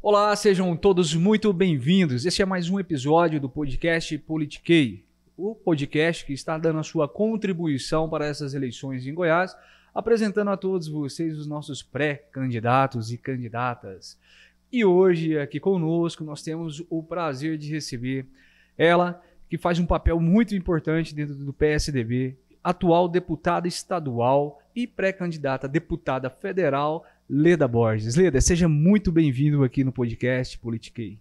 Olá, sejam todos muito bem-vindos. Este é mais um episódio do podcast Politiquei, o podcast que está dando a sua contribuição para essas eleições em Goiás, apresentando a todos vocês os nossos pré-candidatos e candidatas. E hoje, aqui conosco, nós temos o prazer de receber ela, que faz um papel muito importante dentro do PSDB, atual deputada estadual e pré-candidata a deputada federal, Leda Borges. Leda, seja muito bem-vindo aqui no podcast Politiquei.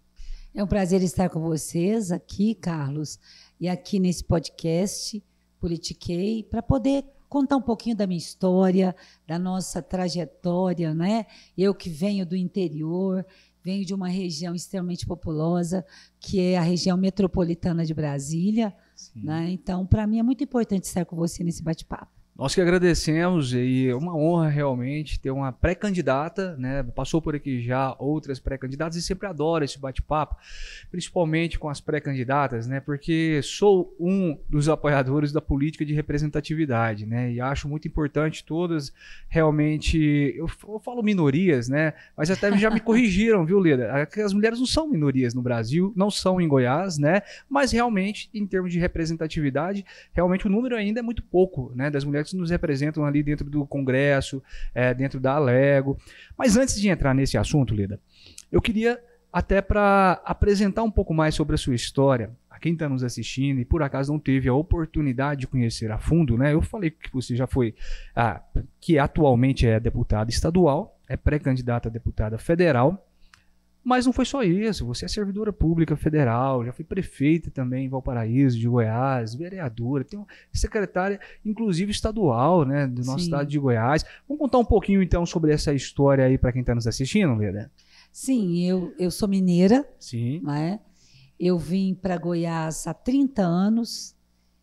É um prazer estar com vocês aqui, Carlos, e aqui nesse podcast Politiquei, para poder contar um pouquinho da minha história, da nossa trajetória, né? Eu que venho do interior, venho de uma região extremamente populosa, que é a região metropolitana de Brasília, né? Então, para mim é muito importante estar com você nesse bate-papo. Nós que agradecemos, e é uma honra realmente ter uma pré-candidata, né? Passou por aqui já outras pré-candidatas e sempre adoro esse bate-papo, principalmente com as pré-candidatas, né? Porque sou um dos apoiadores da política de representatividade, né? E acho muito importante todas realmente, eu falo minorias, né? Mas até já me corrigiram, viu, Leda? As mulheres não são minorias no Brasil, não são em Goiás, né? Mas realmente, em termos de representatividade, realmente o número ainda é muito pouco, né? Das mulheres que nos representam ali dentro do Congresso, dentro da Alego. Mas antes de entrar nesse assunto, Leda, eu queria até para apresentar um pouco mais sobre a sua história, a quem está nos assistindo e por acaso não teve a oportunidade de conhecer a fundo, né? Eu falei que você já foi, que atualmente é deputada estadual, é pré-candidata a deputada federal, mas não foi só isso, você é servidora pública federal, já foi prefeita também em Valparaíso, de Goiás, vereadora, tem uma secretária, inclusive estadual, né, do nosso estado de Goiás. Vamos contar um pouquinho então sobre essa história aí para quem está nos assistindo, Leda? Sim, eu sou mineira, sim, né? Eu vim para Goiás há 30 anos,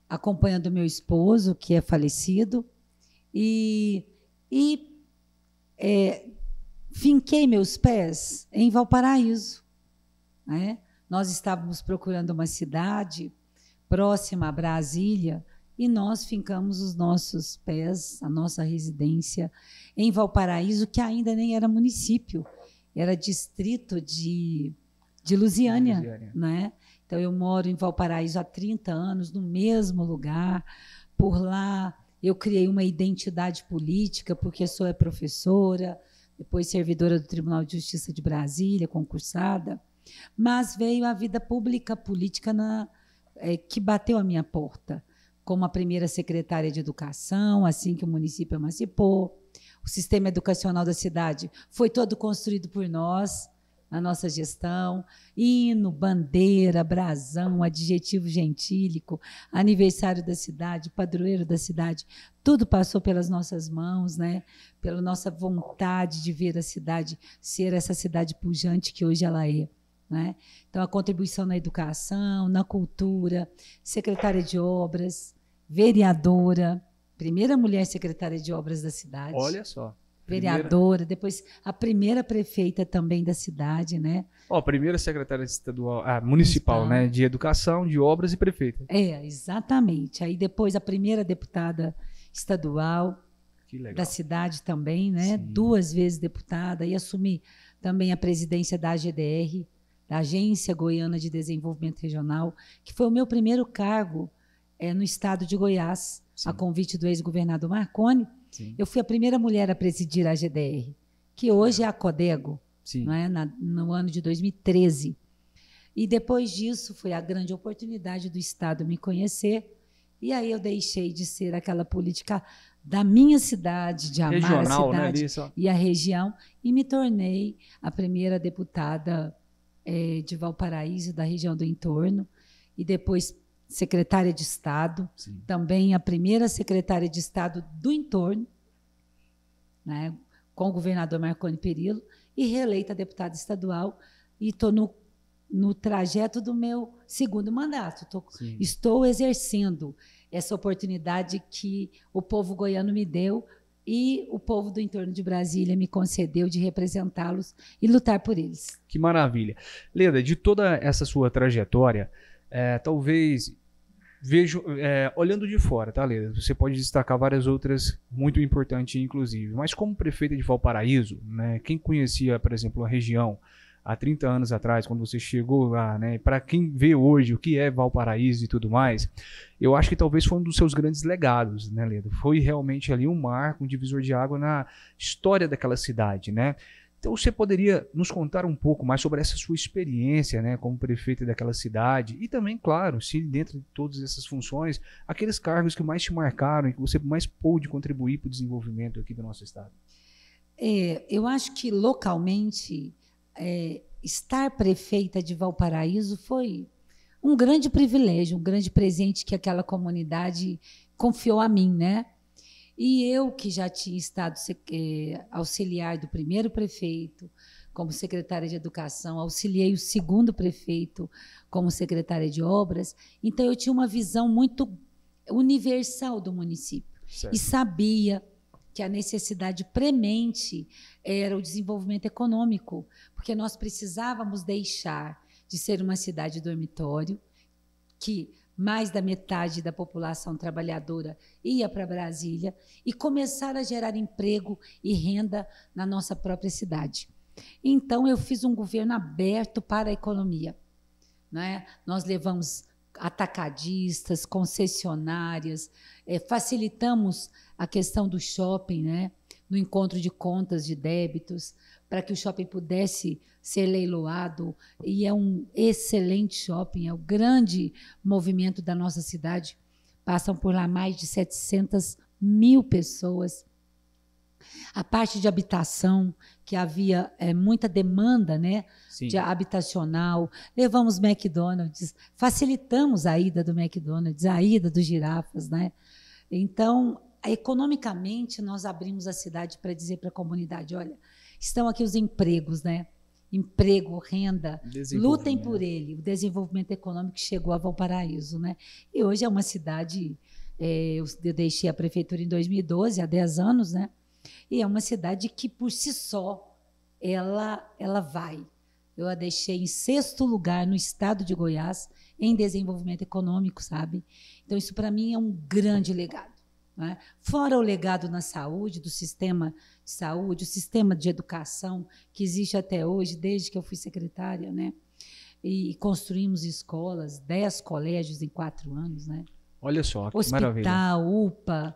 acompanhando meu esposo, que é falecido, e finquei meus pés em Valparaíso, né? Nós estávamos procurando uma cidade próxima a Brasília e nós fincamos os nossos pés, a nossa residência em Valparaíso, que ainda nem era município, era distrito de Lusiânia, né? Então, eu moro em Valparaíso há 30 anos, no mesmo lugar. Por lá, eu criei uma identidade política, porque sou professora, depois servidora do Tribunal de Justiça de Brasília, concursada, mas veio a vida pública política que bateu a minha porta, como a primeira secretária de Educação, assim que o município emancipou. O sistema educacional da cidade foi todo construído por nós, na nossa gestão, hino, bandeira, brasão, adjetivo gentílico, aniversário da cidade, padroeiro da cidade, tudo passou pelas nossas mãos, né? Pela nossa vontade de ver a cidade ser essa cidade pujante que hoje ela é, né? Então, a contribuição na educação, na cultura, secretária de obras, vereadora, primeira mulher secretária de obras da cidade. Olha só. Vereadora, depois a primeira prefeita também da cidade, né? Primeira secretária estadual, municipal, né? De educação, de obras e prefeita. Exatamente. Aí depois a primeira deputada estadual da cidade também, né? Sim. 2 vezes deputada, e assumi também a presidência da AGDR, da Agência Goiana de Desenvolvimento Regional, que foi o meu primeiro cargo no estado de Goiás, sim, a convite do ex-governador Marconi. Sim. Eu fui a primeira mulher a presidir a AGDR, que hoje é a Codego, não é? No ano de 2013. E depois disso foi a grande oportunidade do Estado me conhecer, e aí eu deixei de ser aquela política da minha cidade, de amar regional, a cidade, né, e a região, e me tornei a primeira deputada de Valparaíso, da região do entorno, e depois secretária de Estado, sim, também a primeira secretária de Estado do entorno, né, com o governador Marconi Perillo, e reeleita deputada estadual, e estou no trajeto do meu segundo mandato. Estou exercendo essa oportunidade que o povo goiano me deu e o povo do entorno de Brasília me concedeu de representá-los e lutar por eles. Que maravilha. Leda, de toda essa sua trajetória, talvez vejo, olhando de fora, tá, Leda? Você pode destacar várias outras muito importantes, inclusive. Mas como prefeita de Valparaíso, né, quem conhecia, por exemplo, a região há 30 anos atrás, quando você chegou lá, né, para quem vê hoje o que é Valparaíso e tudo mais, eu acho que talvez foi um dos seus grandes legados, né, Leda? Foi realmente ali um marco, um divisor de água na história daquela cidade, né? Então você poderia nos contar um pouco mais sobre essa sua experiência, né, como prefeita daquela cidade e também, claro, se dentro de todas essas funções, aqueles cargos que mais te marcaram e que você mais pôde contribuir para o desenvolvimento aqui do nosso estado. Eu acho que localmente estar prefeita de Valparaíso foi um grande privilégio, um grande presente que aquela comunidade confiou a mim, né? E eu, que já tinha estado auxiliar do primeiro prefeito, como secretária de Educação, auxiliei o segundo prefeito como secretária de Obras, então eu tinha uma visão muito universal do município. Certo. E sabia que a necessidade premente era o desenvolvimento econômico, porque nós precisávamos deixar de ser uma cidade dormitório, que mais da metade da população trabalhadora ia para Brasília, e começar a gerar emprego e renda na nossa própria cidade. Então, eu fiz um governo aberto para a economia, né? Nós levamos atacadistas, concessionárias, facilitamos a questão do shopping, né? No encontro de contas de débitos, para que o shopping pudesse ser leiloado, e é um excelente shopping, é o grande movimento da nossa cidade. Passam por lá mais de 700 mil pessoas. A parte de habitação, que havia muita demanda, né, de habitacional, levamos McDonald's, facilitamos a ida do McDonald's, a ida dos girafas, né? Então, economicamente, nós abrimos a cidade para dizer para a comunidade, olha, estão aqui os empregos, né? Emprego, renda, lutem por ele. O desenvolvimento econômico chegou a Valparaíso, né? E hoje é uma cidade, eu deixei a prefeitura em 2012, há 10 anos, né? E é uma cidade que, por si só, ela vai. Eu a deixei em 6º lugar no estado de Goiás em desenvolvimento econômico, sabe? Então, isso para mim é um grande legado, né? Fora o legado na saúde, do sistema de saúde, o sistema de educação que existe até hoje, desde que eu fui secretária, né? E construímos escolas, 10 colégios em 4 anos, né? Olha só, que hospital, maravilha. UPA,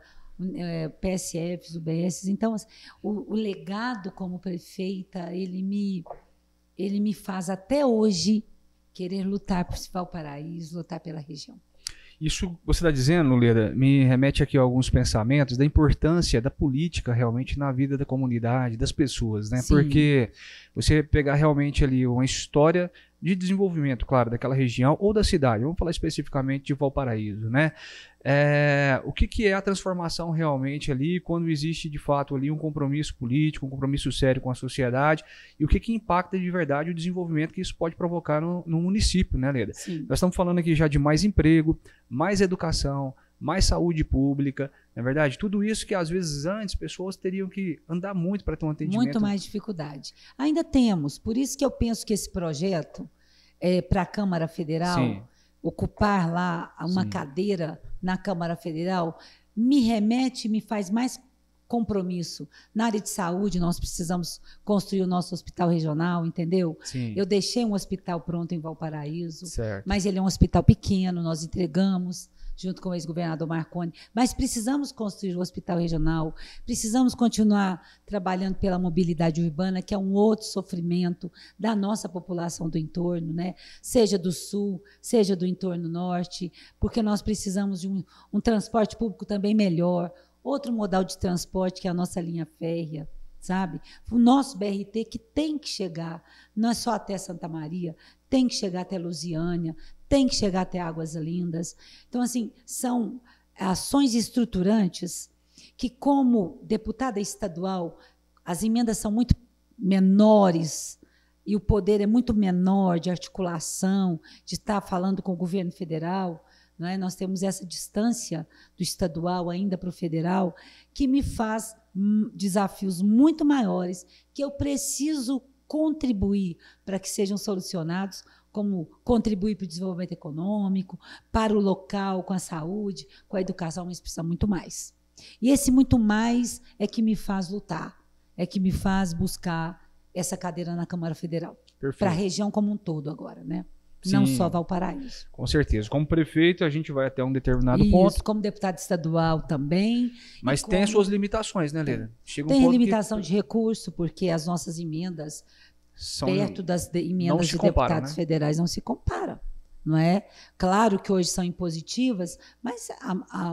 PSFs, UBS. Então, o legado como prefeita, ele me faz até hoje querer lutar por Valparaíso, lutar pela região. Isso você está dizendo, Leda, me remete aqui a alguns pensamentos da importância da política realmente na vida da comunidade, das pessoas, né? Sim. Porque você pegar realmente ali uma história de desenvolvimento, claro, daquela região ou da cidade, vamos falar especificamente de Valparaíso, né? O que é a transformação realmente ali quando existe de fato ali um compromisso político, um compromisso sério com a sociedade e o que impacta de verdade o desenvolvimento que isso pode provocar no município, né, Leda? Sim. Nós estamos falando aqui já de mais emprego, mais educação, mais saúde pública, na verdade, tudo isso que às vezes antes pessoas teriam que andar muito para ter um atendimento. Muito mais dificuldade. Ainda temos, por isso que eu penso que esse projeto para a Câmara Federal, sim, ocupar lá uma, sim, cadeira na Câmara Federal, me remete, me faz mais compromisso. Na área de saúde, nós precisamos construir o nosso hospital regional, entendeu? Sim. Eu deixei um hospital pronto em Valparaíso, certo, mas ele é um hospital pequeno, nós entregamos, junto com o ex-governador Marconi, mas precisamos construir o hospital regional, precisamos continuar trabalhando pela mobilidade urbana, que é um outro sofrimento da nossa população do entorno, né? Seja do sul, seja do entorno norte, porque nós precisamos de um transporte público também melhor, outro modal de transporte, que é a nossa linha férrea, sabe? O nosso BRT, que tem que chegar, não é só até Santa Maria, tem que chegar até Lusiânia, tem que chegar até Águas Lindas. Então, assim, são ações estruturantes que, como deputada estadual, as emendas são muito menores e o poder é muito menor de articulação, de estar falando com o governo federal, não é? Nós temos essa distância do estadual ainda para o federal, que me faz desafios muito maiores, que eu preciso contribuir para que sejam solucionados como contribuir para o desenvolvimento econômico, para o local, com a saúde, com a educação, mas precisa muito mais. E esse muito mais é que me faz lutar, é que me faz buscar essa cadeira na Câmara Federal. Para a região como um todo agora, né? Sim, não só Valparaíso. Com certeza. Como prefeito, a gente vai até um determinado ponto. Como deputado estadual também. Mas tem as suas limitações, né, Leda? Tem limitação de recurso, porque as nossas emendas, perto das emendas de deputados federais, não se comparam. Não é? Claro que hoje são impositivas, mas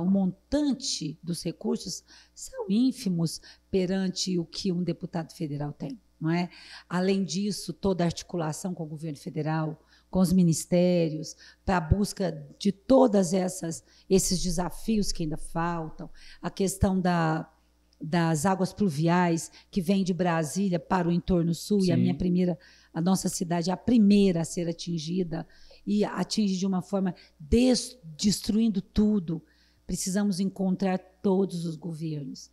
o montante dos recursos são ínfimos perante o que um deputado federal tem. Não é? Além disso, toda a articulação com o governo federal, com os ministérios, para a busca de todas esses desafios que ainda faltam, a questão das águas pluviais que vêm de Brasília para o entorno sul. Sim. E a nossa cidade é a primeira a ser atingida e atinge de uma forma destruindo tudo. Precisamos encontrar todos os governos,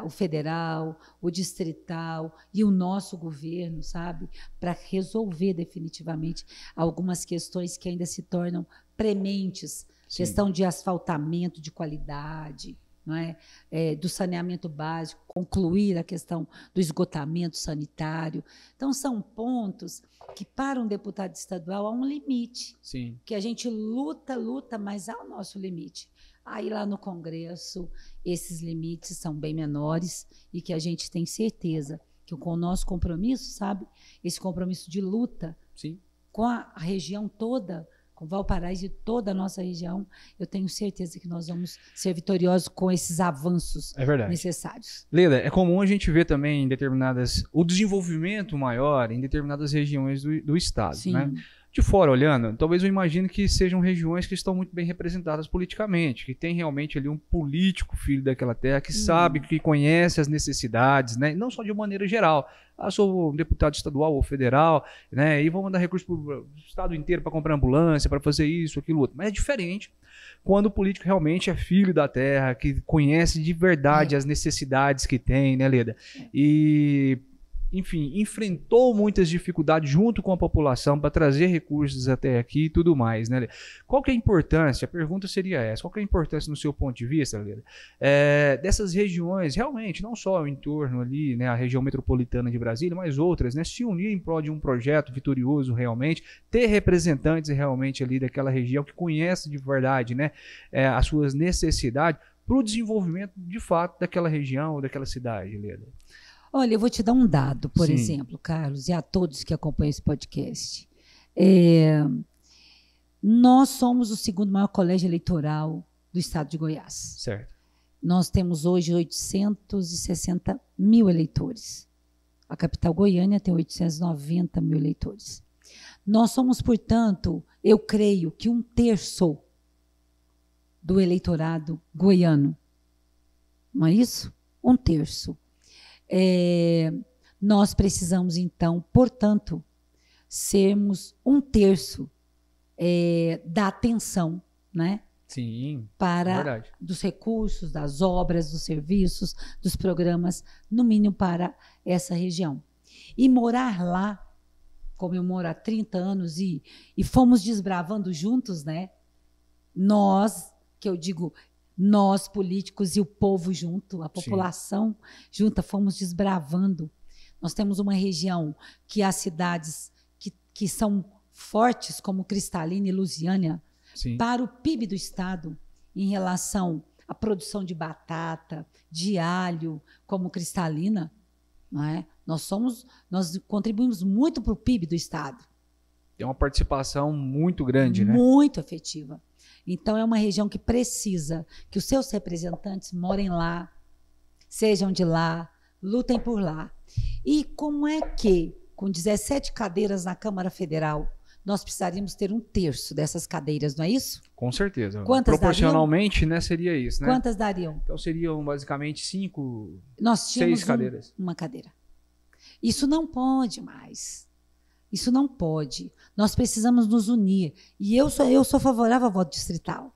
o federal, o distrital e o nosso governo, sabe, para resolver definitivamente algumas questões que ainda se tornam prementes. Sim. Questão de asfaltamento de qualidade, não é? Do saneamento básico, concluir a questão do esgotamento sanitário. Então, são pontos que, para um deputado estadual, há um limite. Sim. Que a gente luta, mas há o nosso limite. Aí, lá no Congresso, esses limites são bem menores e que a gente tem certeza que, com o nosso compromisso, sabe, esse compromisso de luta. Sim. Com a região toda, com Valparaíso e toda a nossa região, eu tenho certeza que nós vamos ser vitoriosos com esses avanços necessários. Leda, é comum a gente ver também o desenvolvimento maior em determinadas regiões do estado, sim, né? De fora olhando, talvez eu imagine que sejam regiões que estão muito bem representadas politicamente, que tem realmente ali um político filho daquela terra, que sabe, que conhece as necessidades, né? Não só de maneira geral. Sou um deputado estadual ou federal, né? E vou mandar recursos para o estado inteiro para comprar ambulância, para fazer isso, aquilo, outro. Mas é diferente quando o político realmente é filho da terra, que conhece de verdade as necessidades que tem, né, Leda? E, enfim, enfrentou muitas dificuldades junto com a população para trazer recursos até aqui e tudo mais, né, Leda? Qual que é a importância? A pergunta seria essa. Qual que é a importância, no seu ponto de vista, Leda, dessas regiões, realmente, não só o entorno ali, né, a região metropolitana de Brasília, mas outras, né, se unir em prol de um projeto vitorioso realmente, ter representantes realmente ali daquela região que conhece de verdade, né, as suas necessidades para o desenvolvimento, de fato, daquela região ou daquela cidade, Leda? Olha, eu vou te dar um dado, por exemplo, Carlos, e a todos que acompanham esse podcast. Nós somos o segundo maior colégio eleitoral do estado de Goiás. Certo. Nós temos hoje 860 mil eleitores. A capital Goiânia tem 890 mil eleitores. Nós somos, portanto, eu creio que 1/3 do eleitorado goiano. Não é isso? 1/3. Nós precisamos, então, portanto, sermos 1/3 da atenção, né? Sim, para dos recursos, das obras, dos serviços, dos programas, no mínimo para essa região. E morar lá, como eu moro há 30 anos e fomos desbravando juntos, né? Nós, que eu digo, nós políticos e o povo junto, a população junta, fomos desbravando. Nós temos uma região que há cidades que são fortes, como Cristalina e Lusiânia, para o PIB do estado, em relação à produção de batata, de alho, como Cristalina, não é? Nós contribuímos muito para o PIB do estado. Tem uma participação muito grande, né? Muito efetiva. Então, é uma região que precisa que os seus representantes morem lá, sejam de lá, lutem por lá. E como é que, com 17 cadeiras na Câmara Federal, nós precisaríamos ter 1/3 dessas cadeiras, não é isso? Com certeza. Quantas proporcionalmente, dariam? Né, seria isso, né? Quantas dariam? Então, seriam basicamente 6 cadeiras. Uma cadeira. Isso não pode mais. Isso não pode. Nós precisamos nos unir. E eu sou favorável ao voto distrital.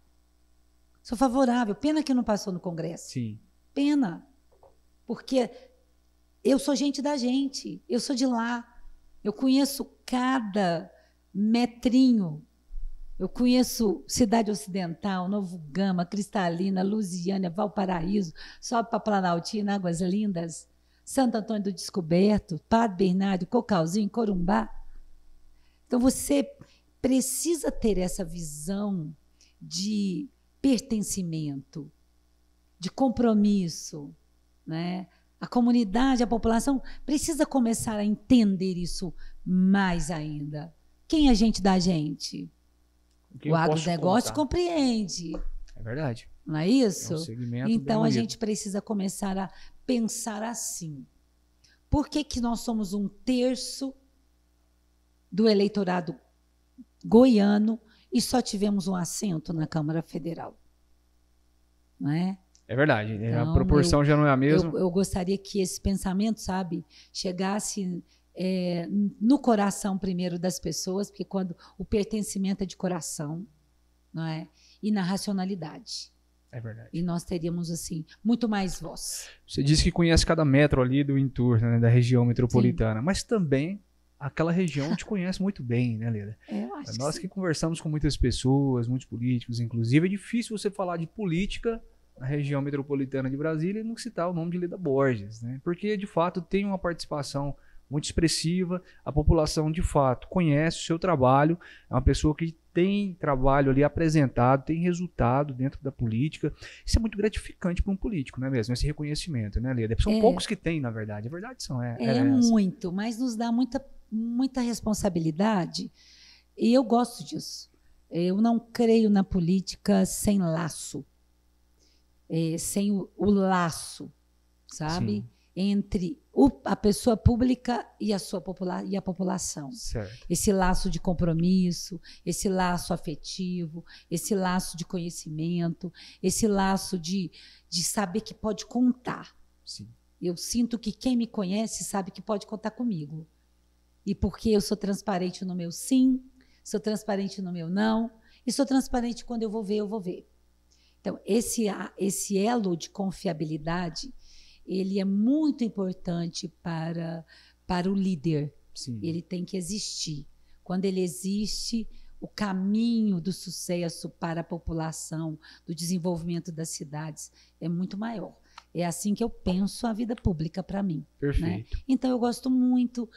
Sou favorável. Pena que não passou no Congresso. Sim. Pena. Porque eu sou gente da gente. Eu sou de lá. Eu conheço cada Metrinho. Eu conheço Cidade Ocidental, Novo Gama, Cristalina, Lusiânia, Valparaíso, sobe para Planaltina, Águas Lindas, Santo Antônio do Descoberto, Padre Bernardo, Cocalzinho, Corumbá. Então, você precisa ter essa visão de pertencimento, de compromisso, né? A comunidade, a população precisa começar a entender isso mais ainda. Quem é gente da gente? O agronegócio compreende. É verdade. Não é isso? É um segmento então, bem a gente precisa começar a pensar assim. Por que que nós somos 1/3 do eleitorado goiano e só tivemos um assento na Câmara Federal? Não é? É verdade. Então, a proporção já não é a mesma. Eu gostaria que esse pensamento, sabe, chegasse no coração primeiro das pessoas, porque quando o pertencimento é de coração, não é? E na racionalidade. É verdade. E nós teríamos, assim, muito mais voz. Você disse que conhece cada metro ali do entorno, né, da região metropolitana, mas também aquela região te conhece muito bem, né, Leda? Eu acho Nós que que conversamos com muitas pessoas, muitos políticos, inclusive, é difícil você falar de política na região metropolitana de Brasília e não citar o nome de Leda Borges, né? Porque, de fato, tem uma participação muito expressiva, a população, de fato, conhece o seu trabalho, é uma pessoa que tem trabalho ali apresentado, tem resultado dentro da política. Isso é muito gratificante para um político, não é mesmo? Esse reconhecimento, né, Leda? São poucos que têm, na verdade. A verdade são muito, mas nos dá muita responsabilidade. E eu gosto disso. Eu não creio na política sem laço. Sem o laço, sabe? Sim. Entre a pessoa pública e a população. Certo. Esse laço de compromisso, esse laço afetivo, esse laço de conhecimento, esse laço de saber que pode contar. Sim. Eu sinto que quem me conhece sabe que pode contar comigo. E porque eu sou transparente no meu sim, sou transparente no meu não, e sou transparente quando eu vou ver. Então, esse elo de confiabilidade, ele é muito importante para o líder. Sim. Ele tem que existir. Quando ele existe, o caminho do sucesso para a população, do desenvolvimento das cidades, é muito maior. É assim que eu penso a vida pública para mim. Perfeito. Né? Então, eu gosto muito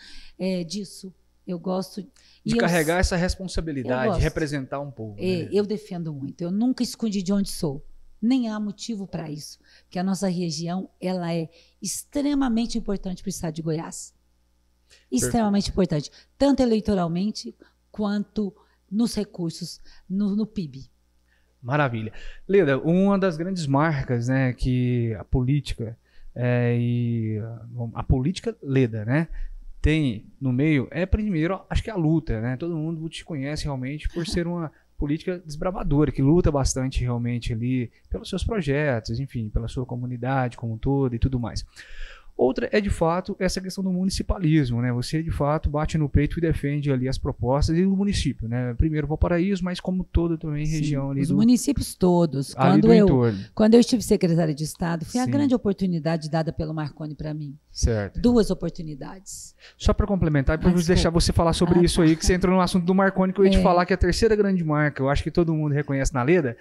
disso. Eu gosto... De carregar essa responsabilidade, de representar um povo. Né? Eu defendo muito. Eu nunca escondi de onde sou. Nem há motivo para isso. Porque a nossa região ela é extremamente importante para o estado de Goiás. Extremamente importante. Tanto eleitoralmente, quanto nos recursos, no PIB. Maravilha. Leda, uma das grandes marcas, né, que a política a política Leda, né, tem no meio primeiro, acho que a luta, né? Todo mundo te conhece realmente por ser uma política desbravadora, que luta bastante realmente ali pelos seus projetos, enfim, pela sua comunidade como um todo e tudo mais. Outra é, de fato, essa questão do municipalismo, né? Você, de fato, bate no peito e defende ali as propostas do município, né? Primeiro Valparaíso, mas como toda também região ali os municípios todos. Quando eu estive secretária de Estado, foi a grande oportunidade dada pelo Marconi para mim. Certo. 2 oportunidades. Só para complementar, para deixar você falar sobre isso aí, que você entrou no assunto do Marconi, que eu ia te falar que a terceira grande marca, eu acho que todo mundo reconhece na Leda,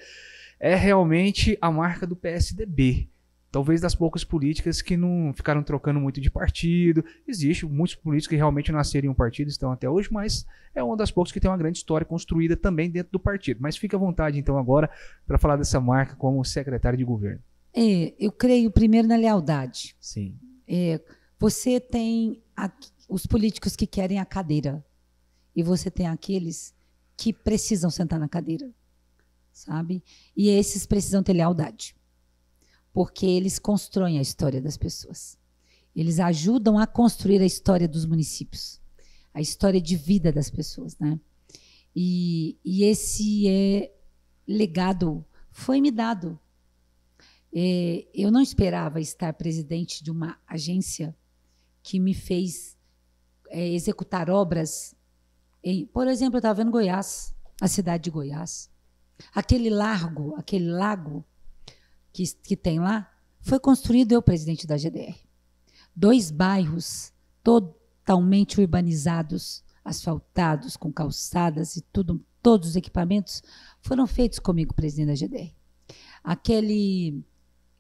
é realmente a marca do PSDB. Talvez das poucas políticas que não ficaram trocando muito de partido. Existem muitos políticos que realmente nasceram em um partido, estão até hoje, mas é uma das poucas que tem uma grande história construída também dentro do partido. Mas fica à vontade, então, agora, para falar dessa marca como secretário de governo. Eu creio primeiro na lealdade. Sim. Você tem os políticos que querem a cadeira e você tem aqueles que precisam sentar na cadeira, sabe? E esses precisam ter lealdade. Porque eles constroem a história das pessoas. Eles ajudam a construir a história dos municípios, a história de vida das pessoas, né? E esse legado foi me dado. Eu não esperava estar presidente de uma agência que me fez executar obras. Por exemplo, eu estava vendo Goiás, a cidade de Goiás. Aquele lago que tem lá, foi construído eu, presidente da GDR. 2 bairros totalmente urbanizados asfaltados, com calçadas e tudo, todos os equipamentos foram feitos comigo, presidente da GDR. Aquele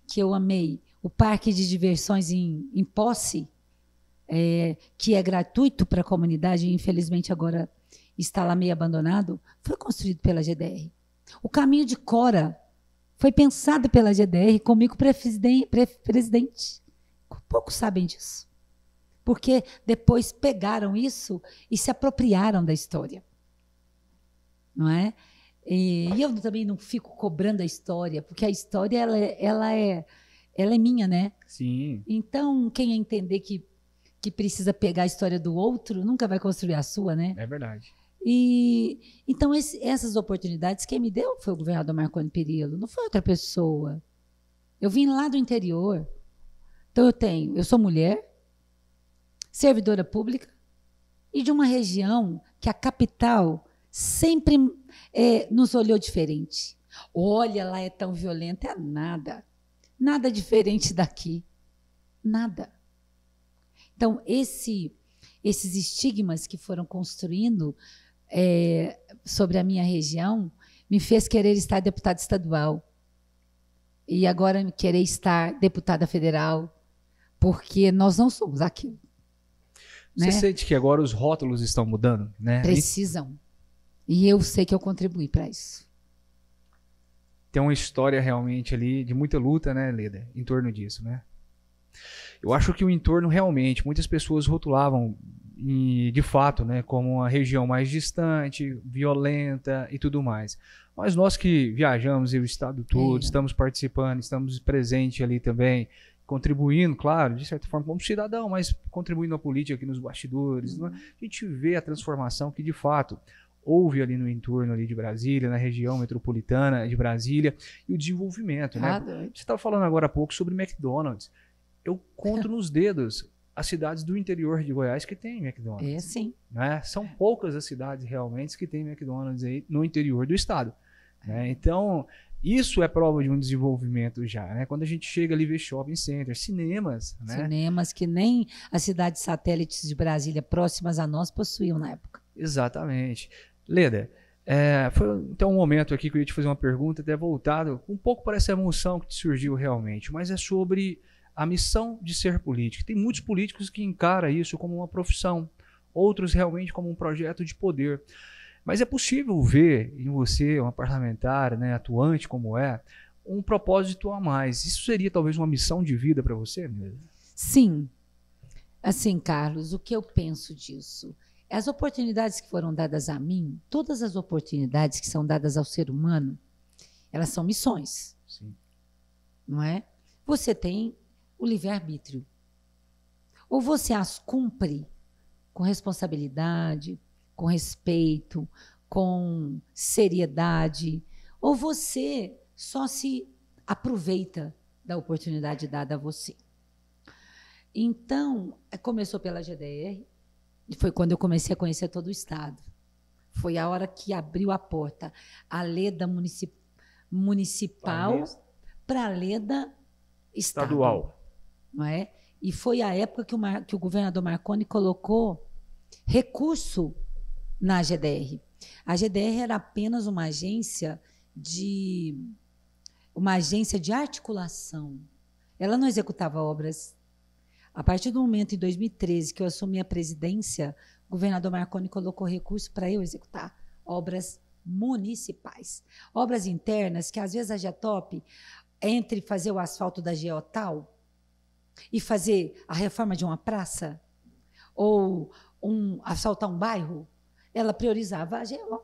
que eu amei, o parque de diversões em Posse, que é gratuito para a comunidade, e infelizmente agora está lá meio abandonado, foi construído pela GDR. O caminho de Cora foi pensado pela GDR comigo, presidente. Poucos sabem disso. Porque depois pegaram isso e se apropriaram da história. Não é? E eu também não fico cobrando a história, porque a história ela é minha, né? Sim. Então, quem entender que precisa pegar a história do outro, nunca vai construir a sua, né? É verdade. E então essas oportunidades quem me deu foi o governador Marconi Perillo, não foi outra pessoa. Eu vim lá do interior. Então eu sou mulher, servidora pública e de uma região que a capital sempre nos olhou diferente. Olha, lá é tão violenta, é nada. Nada diferente daqui. Nada. Então, esses estigmas que foram construindo sobre a minha região me fez querer estar deputada estadual. E agora querer estar deputada federal, porque nós não somos aquilo. Você né? sente que agora os rótulos estão mudando, né? Precisam. E eu sei que eu contribuí para isso. Tem uma história realmente ali de muita luta, né, Leda, em torno disso, né? Eu acho que o entorno realmente, muitas pessoas rotulavam de fato, né, como uma região mais distante, violenta e tudo mais. Mas nós que viajamos o estado todo, estamos participando, estamos presentes ali também, contribuindo, claro, de certa forma como cidadão, mas contribuindo na política aqui nos bastidores, né? A gente vê a transformação que de fato houve ali no entorno ali de Brasília, na região metropolitana de Brasília, e o desenvolvimento, né? Você estava falando agora há pouco sobre McDonald's. Eu conto nos dedos as cidades do interior de Goiás que tem McDonald's. É, sim. Né? São poucas as cidades realmente que tem McDonald's aí no interior do estado. Né? Então, isso é prova de um desenvolvimento já. Né? Quando a gente chega ali ver shopping centers, cinemas. Né? Cinemas que nem as cidades satélites de Brasília próximas a nós possuíam na época. Exatamente. Leda, foi então um momento aqui que eu ia te fazer uma pergunta, até voltado um pouco para essa emoção que te surgiu realmente, mas é sobre a missão de ser político. Tem muitos políticos que encaram isso como uma profissão, outros realmente como um projeto de poder. Mas é possível ver em você, uma parlamentar, né, atuante como um propósito a mais. Isso seria talvez uma missão de vida para você mesmo? Sim. Assim, Carlos, o que eu penso disso? As oportunidades que foram dadas a mim, todas as oportunidades que são dadas ao ser humano, elas são missões. Sim. Não é? Você tem o livre-arbítrio. Ou você as cumpre com responsabilidade, com respeito, com seriedade, ou você só se aproveita da oportunidade dada a você. Então, começou pela GDR, e foi quando eu comecei a conhecer todo o Estado. Foi a hora que abriu a porta, a Leda municipal para a Leda estadual. Não é? E foi a época que o governador Marconi colocou recurso na GDR. A GDR era apenas uma agência de articulação. Ela não executava obras. A partir do momento, em 2013, que eu assumi a presidência, o governador Marconi colocou recurso para eu executar obras municipais. Obras internas, que às vezes a GETOP, entre fazer o asfalto da Geotal e fazer a reforma de uma praça, ou asfaltar um bairro, ela priorizava a GO,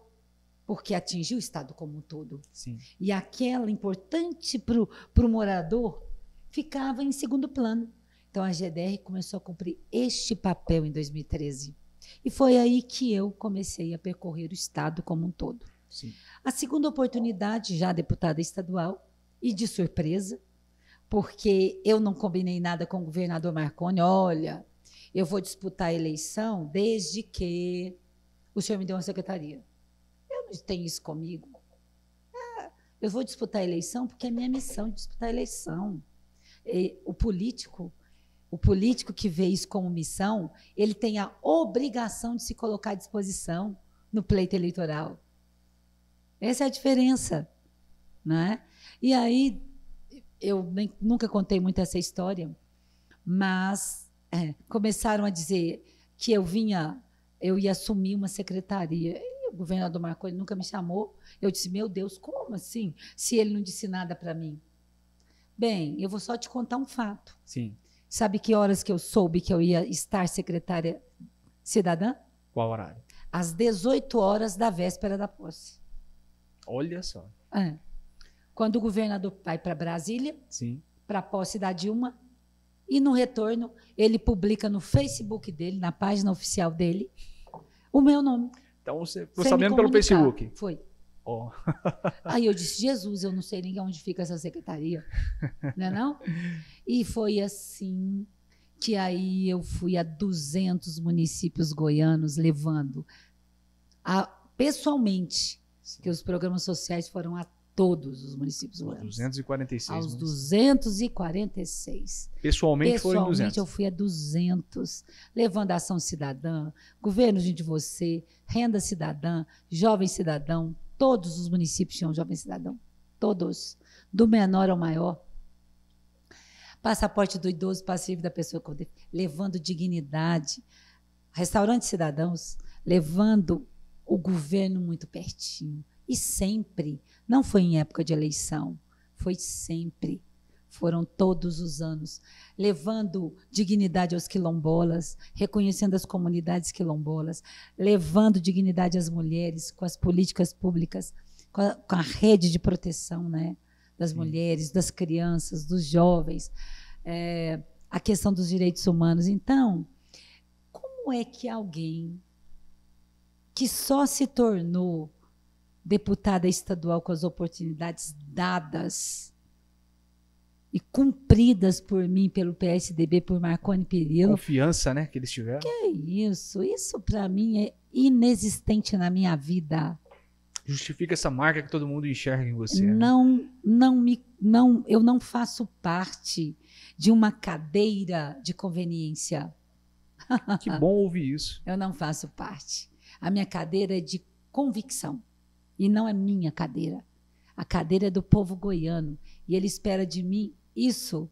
porque atingiu o Estado como um todo. Sim. E aquela importante para o morador ficava em segundo plano. Então, a GDR começou a cumprir este papel em 2013. E foi aí que eu comecei a percorrer o Estado como um todo. Sim. A segunda oportunidade, já deputada estadual, e de surpresa, porque eu não combinei nada com o governador Marconi. Olha, eu vou disputar a eleição desde que o senhor me deu uma secretaria. Eu não tenho isso comigo. Eu vou disputar a eleição porque é minha missão de disputar a eleição. O político, O político que vê isso como missão, ele tem a obrigação de se colocar à disposição no pleito eleitoral. Essa é a diferença, né? E aí, nunca contei muito essa história, mas começaram a dizer que eu ia assumir uma secretaria. E o governador Marconi nunca me chamou. Eu disse, meu Deus, como assim? Se ele não disse nada para mim. Bem, eu vou só te contar um fato. Sim. Sabe que horas que eu soube que eu ia estar secretária cidadã? Qual horário? Às 18 horas da véspera da posse. Olha só. Quando o governador vai para Brasília, para a posse da Dilma, e no retorno ele publica no Facebook dele, na página oficial dele, o meu nome. Então você ficou sabendo pelo Facebook? Foi. Oh. Aí eu disse, Jesus, eu não sei nem onde fica essa secretaria. Não é não? E foi assim que aí eu fui a 200 municípios goianos levando pessoalmente, que os programas sociais foram a todos os municípios goianos. 246. Aos 246. Pessoalmente foi em 200. Eu fui a 200, levando a ação cidadã, governo de você, renda cidadã, jovem cidadão. Todos os municípios tinham jovem cidadão. Todos. Do menor ao maior. Passaporte do idoso, passivo da pessoa com deficiência, levando dignidade. Restaurantes cidadãos, levando o governo muito pertinho. E sempre, não foi em época de eleição, foi sempre. Foram todos os anos, levando dignidade aos quilombolas, reconhecendo as comunidades quilombolas, levando dignidade às mulheres com as políticas públicas, com a rede de proteção, né, das mulheres, das crianças, dos jovens, a questão dos direitos humanos. Então, como é que alguém que só se tornou deputada estadual com as oportunidades dadas e cumpridas por mim, pelo PSDB, por Marconi Perillo. Confiança, né, que eles tiveram. Que é isso? Isso, para mim, é inexistente na minha vida. Justifica essa marca que todo mundo enxerga em você. Eu não faço parte de uma cadeira de conveniência. Que bom ouvir isso. Eu não faço parte. A minha cadeira é de convicção. E não é minha cadeira. A cadeira é do povo goiano. E ele espera de mim isso.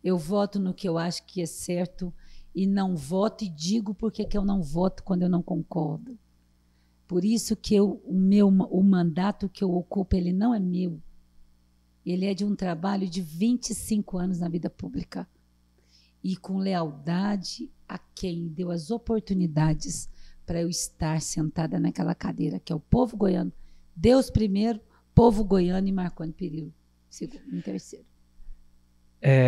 Eu voto no que eu acho que é certo e não voto e digo por que eu não voto quando eu não concordo. Por isso que o mandato que eu ocupo, ele não é meu. Ele é de um trabalho de 25 anos na vida pública. E com lealdade a quem deu as oportunidades para eu estar sentada naquela cadeira, que é o povo goiano. Deus primeiro, povo goiano e Marconi Perillo, segundo, em terceiro.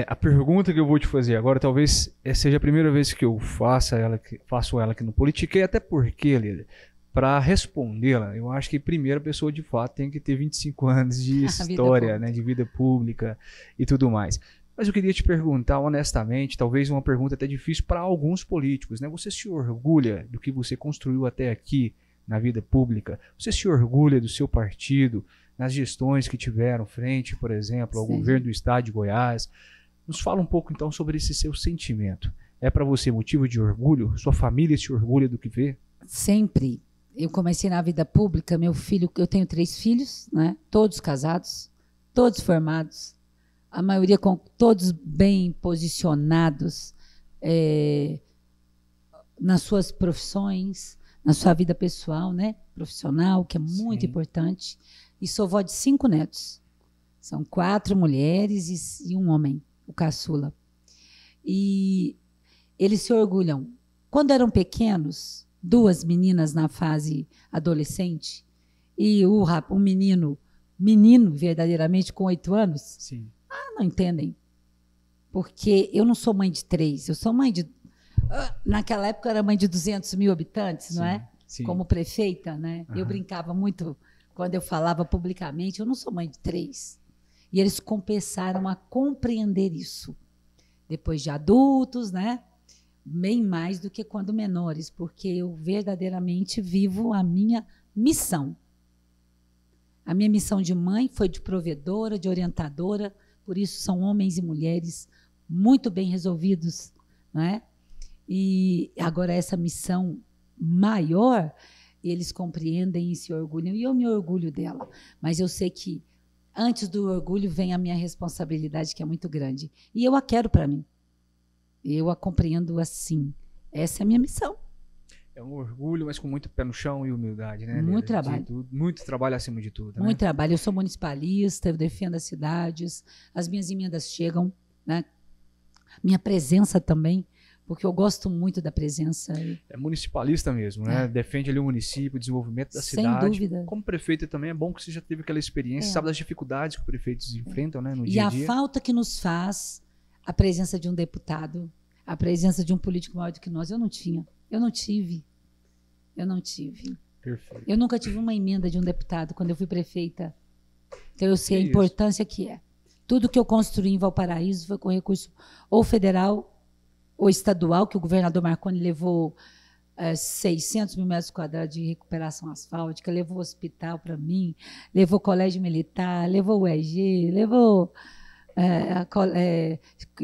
A pergunta que eu vou te fazer agora, talvez seja a primeira vez que eu faço ela aqui no Politiquei, até porque, Lília, para respondê-la, eu acho que primeiro a pessoa de fato tem que ter 25 anos de história, né, de vida pública e tudo mais. Mas eu queria te perguntar honestamente, talvez uma pergunta até difícil para alguns políticos, né? Você se orgulha do que você construiu até aqui na vida pública? Você se orgulha do seu partido, nas gestões que tiveram frente, por exemplo, ao governo do estado de Goiás? Nos fala um pouco então sobre esse seu sentimento. É para você motivo de orgulho? Sua família se orgulha do que vê? Sempre. Eu comecei na vida pública, meu filho, eu tenho 3 filhos, né? Todos casados, todos formados, a maioria com todos bem posicionados nas suas profissões, na sua vida pessoal, né? Profissional, que é muito importante. E sou vó de 5 netos. São 4 mulheres e 1 homem, o caçula. E eles se orgulham. Quando eram pequenos, 2 meninas na fase adolescente e o menino verdadeiramente com 8 anos, sim, não entendem. Porque eu não sou mãe de 3, eu sou mãe de... Naquela época eu era mãe de 200 mil habitantes, sim, não é? Sim. Como prefeita, né? Eu brincava muito quando eu falava publicamente, eu não sou mãe de 3. E eles começaram a compreender isso. Depois de adultos, né? Bem mais do que quando menores, porque eu verdadeiramente vivo a minha missão. A minha missão de mãe foi de provedora, de orientadora, por isso são homens e mulheres muito bem resolvidos não é? E agora essa missão maior, eles compreendem e se orgulham, e eu me orgulho dela. Mas eu sei que antes do orgulho vem a minha responsabilidade, que é muito grande. E eu a quero para mim. Eu a compreendo assim. Essa é a minha missão. É um orgulho, mas com muito pé no chão e humildade, né? Muito Leda? trabalho. Muito trabalho acima de tudo, né? Muito trabalho. Eu sou municipalista, eu defendo as cidades, as minhas emendas chegam, né? Minha presença também, porque eu gosto muito da presença. É municipalista mesmo, né? É. Defende ali o município, o desenvolvimento da Sem cidade. dúvida. Como prefeito também é bom que você já teve aquela experiência, sabe das dificuldades que os prefeitos enfrentam, né, no E dia a a dia. falta que nos faz a presença de um deputado, a presença de um político maior do que nós, eu não tinha. Eu não tive. Eu não tive. Perfeito. Eu nunca tive uma emenda de um deputado quando eu fui prefeita. Então eu sei a Isso. importância que é. Tudo que eu construí em Valparaíso foi com recurso ou federal ou estadual, que o governador Marconi levou 600 mil metros quadrados de recuperação asfáltica, levou hospital para mim, levou colégio militar, levou o EG, levou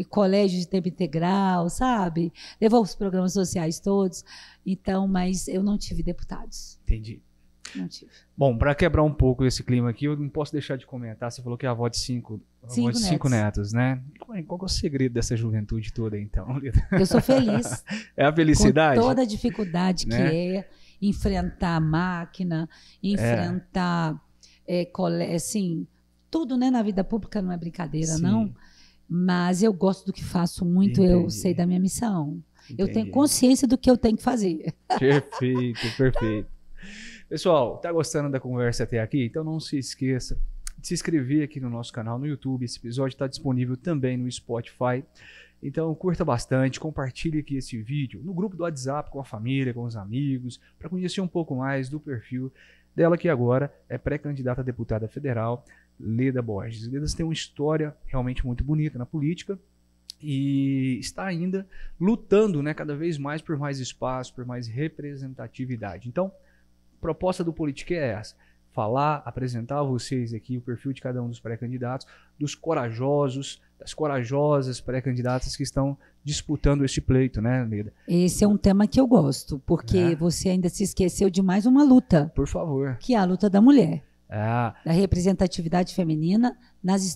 colégio de tempo integral, sabe? Levou os programas sociais todos. Então, mas eu não tive deputados. Entendi. Não tive. Bom, para quebrar um pouco esse clima aqui, eu não posso deixar de comentar. Você falou que é a avó de cinco netos, né? Qual que é o segredo dessa juventude toda, então, Leda? Eu sou feliz. É a felicidade? Com toda a dificuldade que Né? é enfrentar a máquina, enfrentar, assim, tudo, né? Na vida pública não é brincadeira, Sim. não. Mas eu gosto do que faço muito, eu Entendi. sei da minha missão. Eu tenho Entendi. consciência do que eu tenho que fazer. Perfeito, perfeito. Pessoal, tá gostando da conversa até aqui? Então não se esqueça de se inscrever aqui no nosso canal no YouTube. Esse episódio está disponível também no Spotify. Então curta bastante, compartilhe aqui esse vídeo no grupo do WhatsApp com a família, com os amigos, para conhecer um pouco mais do perfil dela, que agora é pré-candidata a deputada federal, Leda Borges. Leda tem uma história realmente muito bonita na política e está ainda lutando, né, cada vez mais por mais espaço, por mais representatividade. Então, a proposta do Politique é essa: falar, apresentar a vocês aqui o perfil de cada um dos pré-candidatos, dos corajosos, das corajosas pré-candidatas que estão disputando esse pleito, né, Leda? Esse é um tema que eu gosto, porque você ainda se esqueceu de mais uma luta, Por favor. que é a luta da mulher, Ah, da representatividade feminina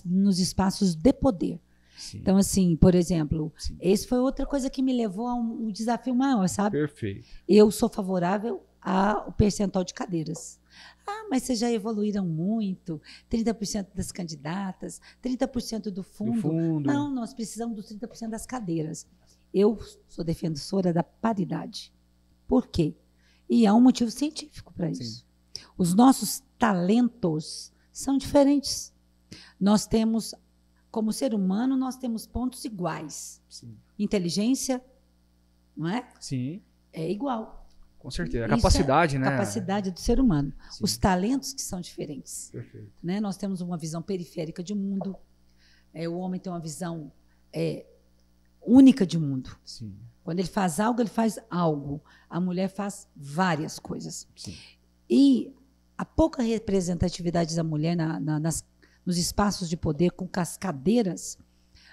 nos espaços de poder. sim. Então, assim, por exemplo, Sim. esse foi outra coisa que me levou a um desafio maior, sabe? Perfeito. Eu sou favorável ao percentual de cadeiras. Ah, mas vocês já evoluíram muito, 30% das candidatas, 30% do fundo. Do fundo. Não, nós precisamos dos 30% das cadeiras. Eu sou defensora da paridade. Por quê? E há um motivo científico para isso. Os nossos talentos são diferentes. Nós temos, como ser humano, nós temos pontos iguais. Sim. Inteligência, não é? Sim, É igual. com certeza. A Isso capacidade, é né? capacidade do ser humano. Sim. Os talentos que são diferentes. Perfeito. Né? Nós temos uma visão periférica de mundo. O homem tem uma visão única de mundo. Sim. Quando ele faz algo, ele faz algo. A mulher faz várias coisas. Sim. E a pouca representatividade da mulher nos espaços de poder com as cadeiras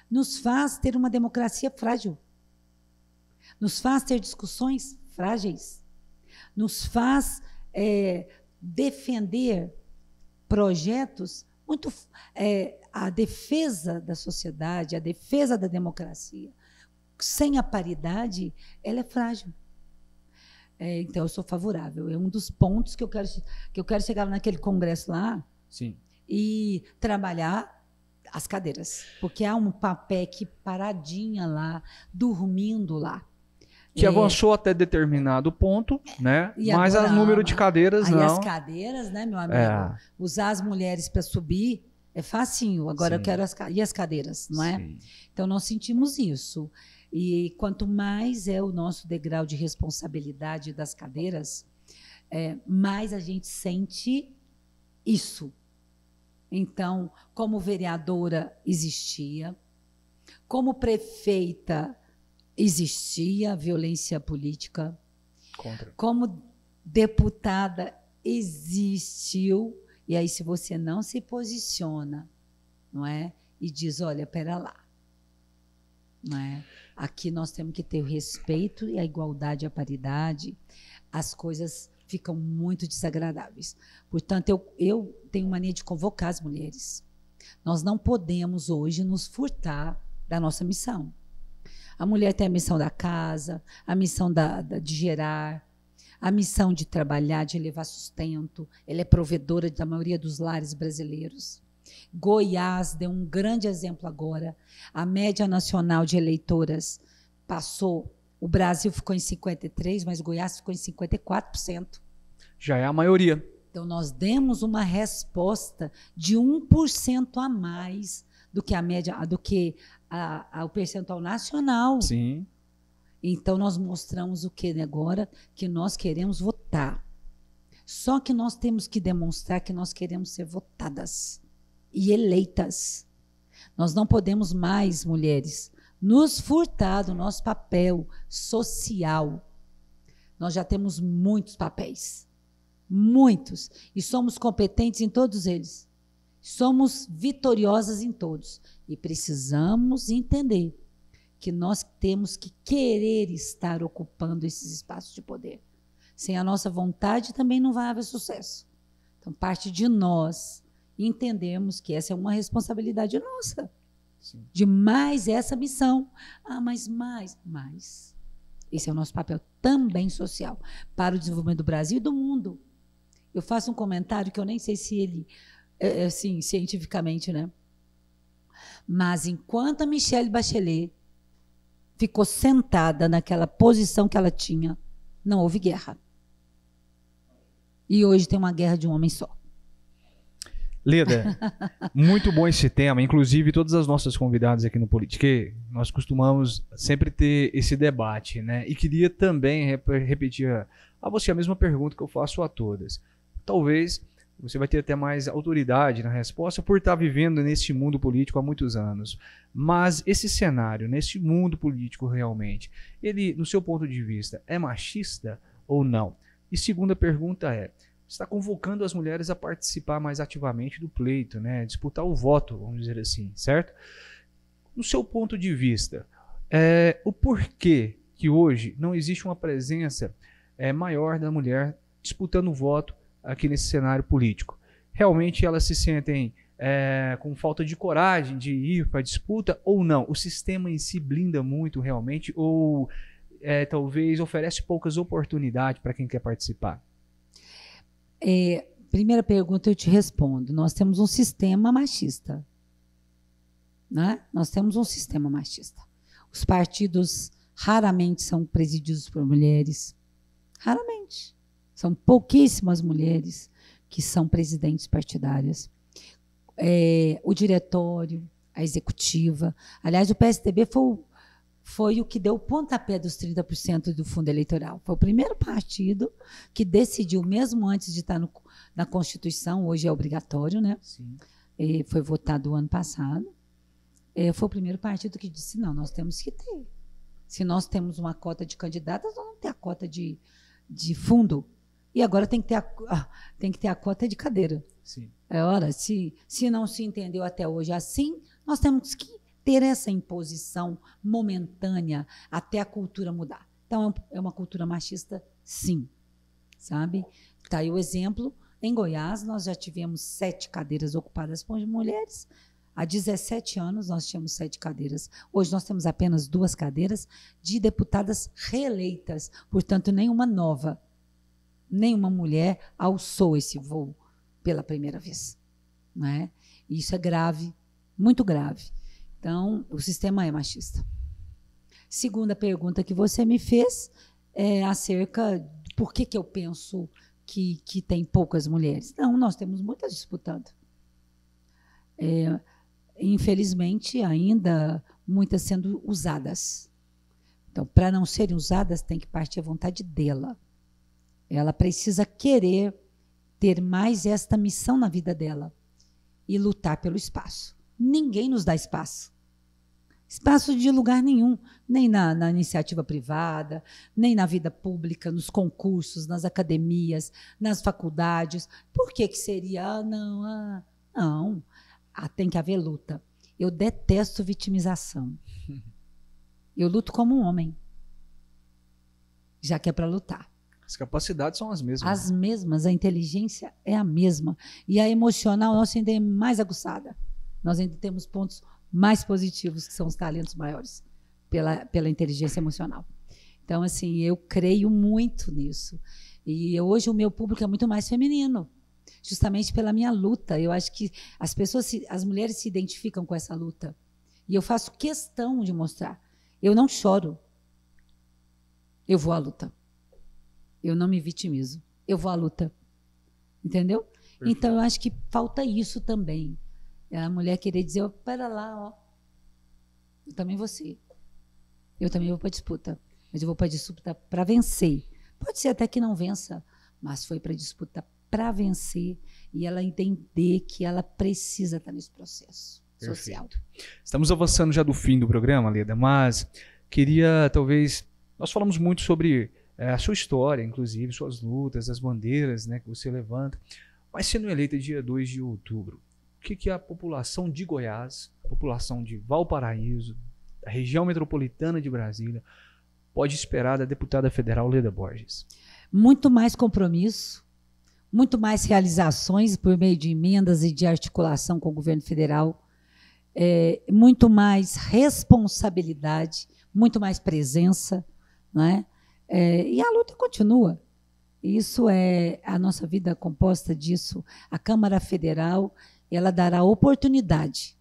nos faz ter uma democracia frágil. Nos faz ter discussões frágeis. Nos faz defender projetos muito... a defesa da sociedade, a defesa da democracia, sem a paridade, ela é frágil. Então, eu sou favorável. É um dos pontos que eu quero chegar naquele congresso lá. Sim. E trabalhar as cadeiras. Porque há um PAPEC paradinha lá, dormindo lá. Que avançou até determinado ponto, né? E Mas agora, o número de cadeiras aí não. as cadeiras, né, meu amigo? Usar as mulheres para subir é facinho. Agora eu quero as cadeiras, não é? Sim. Então nós sentimos isso. E quanto mais é o nosso degrau de responsabilidade das cadeiras, mais a gente sente isso. Então, como vereadora existia, como prefeita existia violência política, Contra. como deputada existiu, e aí se você não se posiciona, não é? E diz, olha, pera lá, não é? Aqui nós temos que ter o respeito e a igualdade e a paridade. As coisas ficam muito desagradáveis. Portanto, eu tenho mania de convocar as mulheres. Nós não podemos hoje nos furtar da nossa missão. A mulher tem a missão da casa, a missão de gerar, a missão de trabalhar, de levar sustento. Ela é provedora da maioria dos lares brasileiros. Goiás deu um grande exemplo agora. A média nacional de eleitoras passou, o Brasil ficou em 53%, mas Goiás ficou em 54%. Já é a maioria. Então, nós demos uma resposta de 1% a mais do que a média, do que o percentual nacional. Sim. Então, nós mostramos o que agora? Que nós queremos votar. Só que nós temos que demonstrar que nós queremos ser votadas e eleitas. Nós não podemos mais, mulheres, nos furtar do nosso papel social. Nós já temos muitos papéis. Muitos. E somos competentes em todos eles. Somos vitoriosas em todos. E precisamos entender que nós temos que querer estar ocupando esses espaços de poder. Sem a nossa vontade também não vai haver sucesso. Então, parte de nós entendermos que essa é uma responsabilidade nossa. Sim. De mais essa missão. Mas mais. Esse é o nosso papel também social para o desenvolvimento do Brasil e do mundo. Eu faço um comentário que eu nem sei se ele assim, cientificamente, né? Mas enquanto a Michelle Bachelet ficou sentada naquela posição que ela tinha, não houve guerra. E hoje tem uma guerra de um homem só. Leda, muito bom esse tema. Inclusive, todas as nossas convidadas aqui no Politique, nós costumamos sempre ter esse debate, né? E queria também repetir a você a mesma pergunta que eu faço a todas. Talvez você vai ter até mais autoridade na resposta por estar vivendo nesse mundo político há muitos anos. Mas esse cenário, nesse mundo político realmente, ele, no seu ponto de vista, é machista ou não? E segunda pergunta está convocando as mulheres a participar mais ativamente do pleito, né? Disputar o voto, vamos dizer assim, certo? No seu ponto de vista, o porquê que hoje não existe uma presença maior da mulher disputando o voto aqui nesse cenário político? Realmente elas se sentem com falta de coragem de ir para a disputa ou não? O sistema em si blinda muito realmente ou talvez oferece poucas oportunidades para quem quer participar? Primeira pergunta eu te respondo. Nós temos um sistema machista. Né? Nós temos um sistema machista. Os partidos raramente são presididos por mulheres. Raramente. São pouquíssimas mulheres que são presidentes partidárias. O diretório, a executiva. Aliás, o PSDB foi o que deu o pontapé dos 30% do fundo eleitoral. Foi o primeiro partido que decidiu, mesmo antes de estar na Constituição, hoje é obrigatório, né? Sim. Foi votado o ano passado. Foi o primeiro partido que disse, não, nós temos que ter. Se nós temos uma cota de candidatas, nós vamos ter a cota de fundo. E agora tem que ter a cota de cadeira. Sim. Ora, se não se entendeu até hoje assim, nós temos que ter essa imposição momentânea até a cultura mudar. Então, é uma cultura machista, sim. Sabe? Está aí o exemplo. Em Goiás, nós já tivemos 7 cadeiras ocupadas por mulheres. Há 17 anos, nós tínhamos 7 cadeiras. Hoje, nós temos apenas 2 cadeiras de deputadas reeleitas. Portanto, nenhuma nova. Nenhuma mulher alçou esse voo pela primeira vez. Não é? E isso é grave, muito grave. Então, o sistema é machista. Segunda pergunta que você me fez é acerca de por que eu penso que tem poucas mulheres. Não, nós temos muitas disputando. Infelizmente, ainda muitas sendo usadas. Então, para não serem usadas, tem que partir a vontade dela. Ela precisa querer ter mais esta missão na vida dela e lutar pelo espaço. Ninguém nos dá espaço. Espaço de lugar nenhum, nem na iniciativa privada, nem na vida pública, nos concursos, nas academias, nas faculdades. Por que seria? Não. Tem que haver luta. Eu detesto vitimização. Eu luto como um homem, já que é para lutar. As capacidades são as mesmas. As mesmas, a inteligência é a mesma. E a emocional nossa ainda é mais aguçada. Nós ainda temos pontos mais positivos, que são os talentos maiores, pela inteligência emocional. Então, assim, eu creio muito nisso. E hoje o meu público é muito mais feminino, justamente pela minha luta. Eu acho que as mulheres se identificam com essa luta. E eu faço questão de mostrar. Eu não choro. Eu vou à luta. Eu não me vitimizo. Eu vou à luta. Entendeu? Perfeito. Então, eu acho que falta isso também. A mulher querer dizer, pera lá, ó. Eu também vou ser. Eu também vou para a disputa. Mas eu vou para a disputa para vencer. Pode ser até que não vença, mas foi para a disputa para vencer e ela entender que ela precisa estar nesse processo social. Estamos avançando já do fim do programa, Leda, mas queria, talvez... Nós falamos muito sobre a sua história, inclusive, suas lutas, as bandeiras, né, que você levanta. Mas sendo eleita dia 2 de outubro, o que a população de Goiás, a população de Valparaíso, da região metropolitana de Brasília, pode esperar da deputada federal Leda Borges? Muito mais compromisso, muito mais realizações por meio de emendas e de articulação com o governo federal, muito mais responsabilidade, muito mais presença, não é? E a luta continua. Isso é a nossa vida composta disso. A Câmara Federal, ela dará oportunidade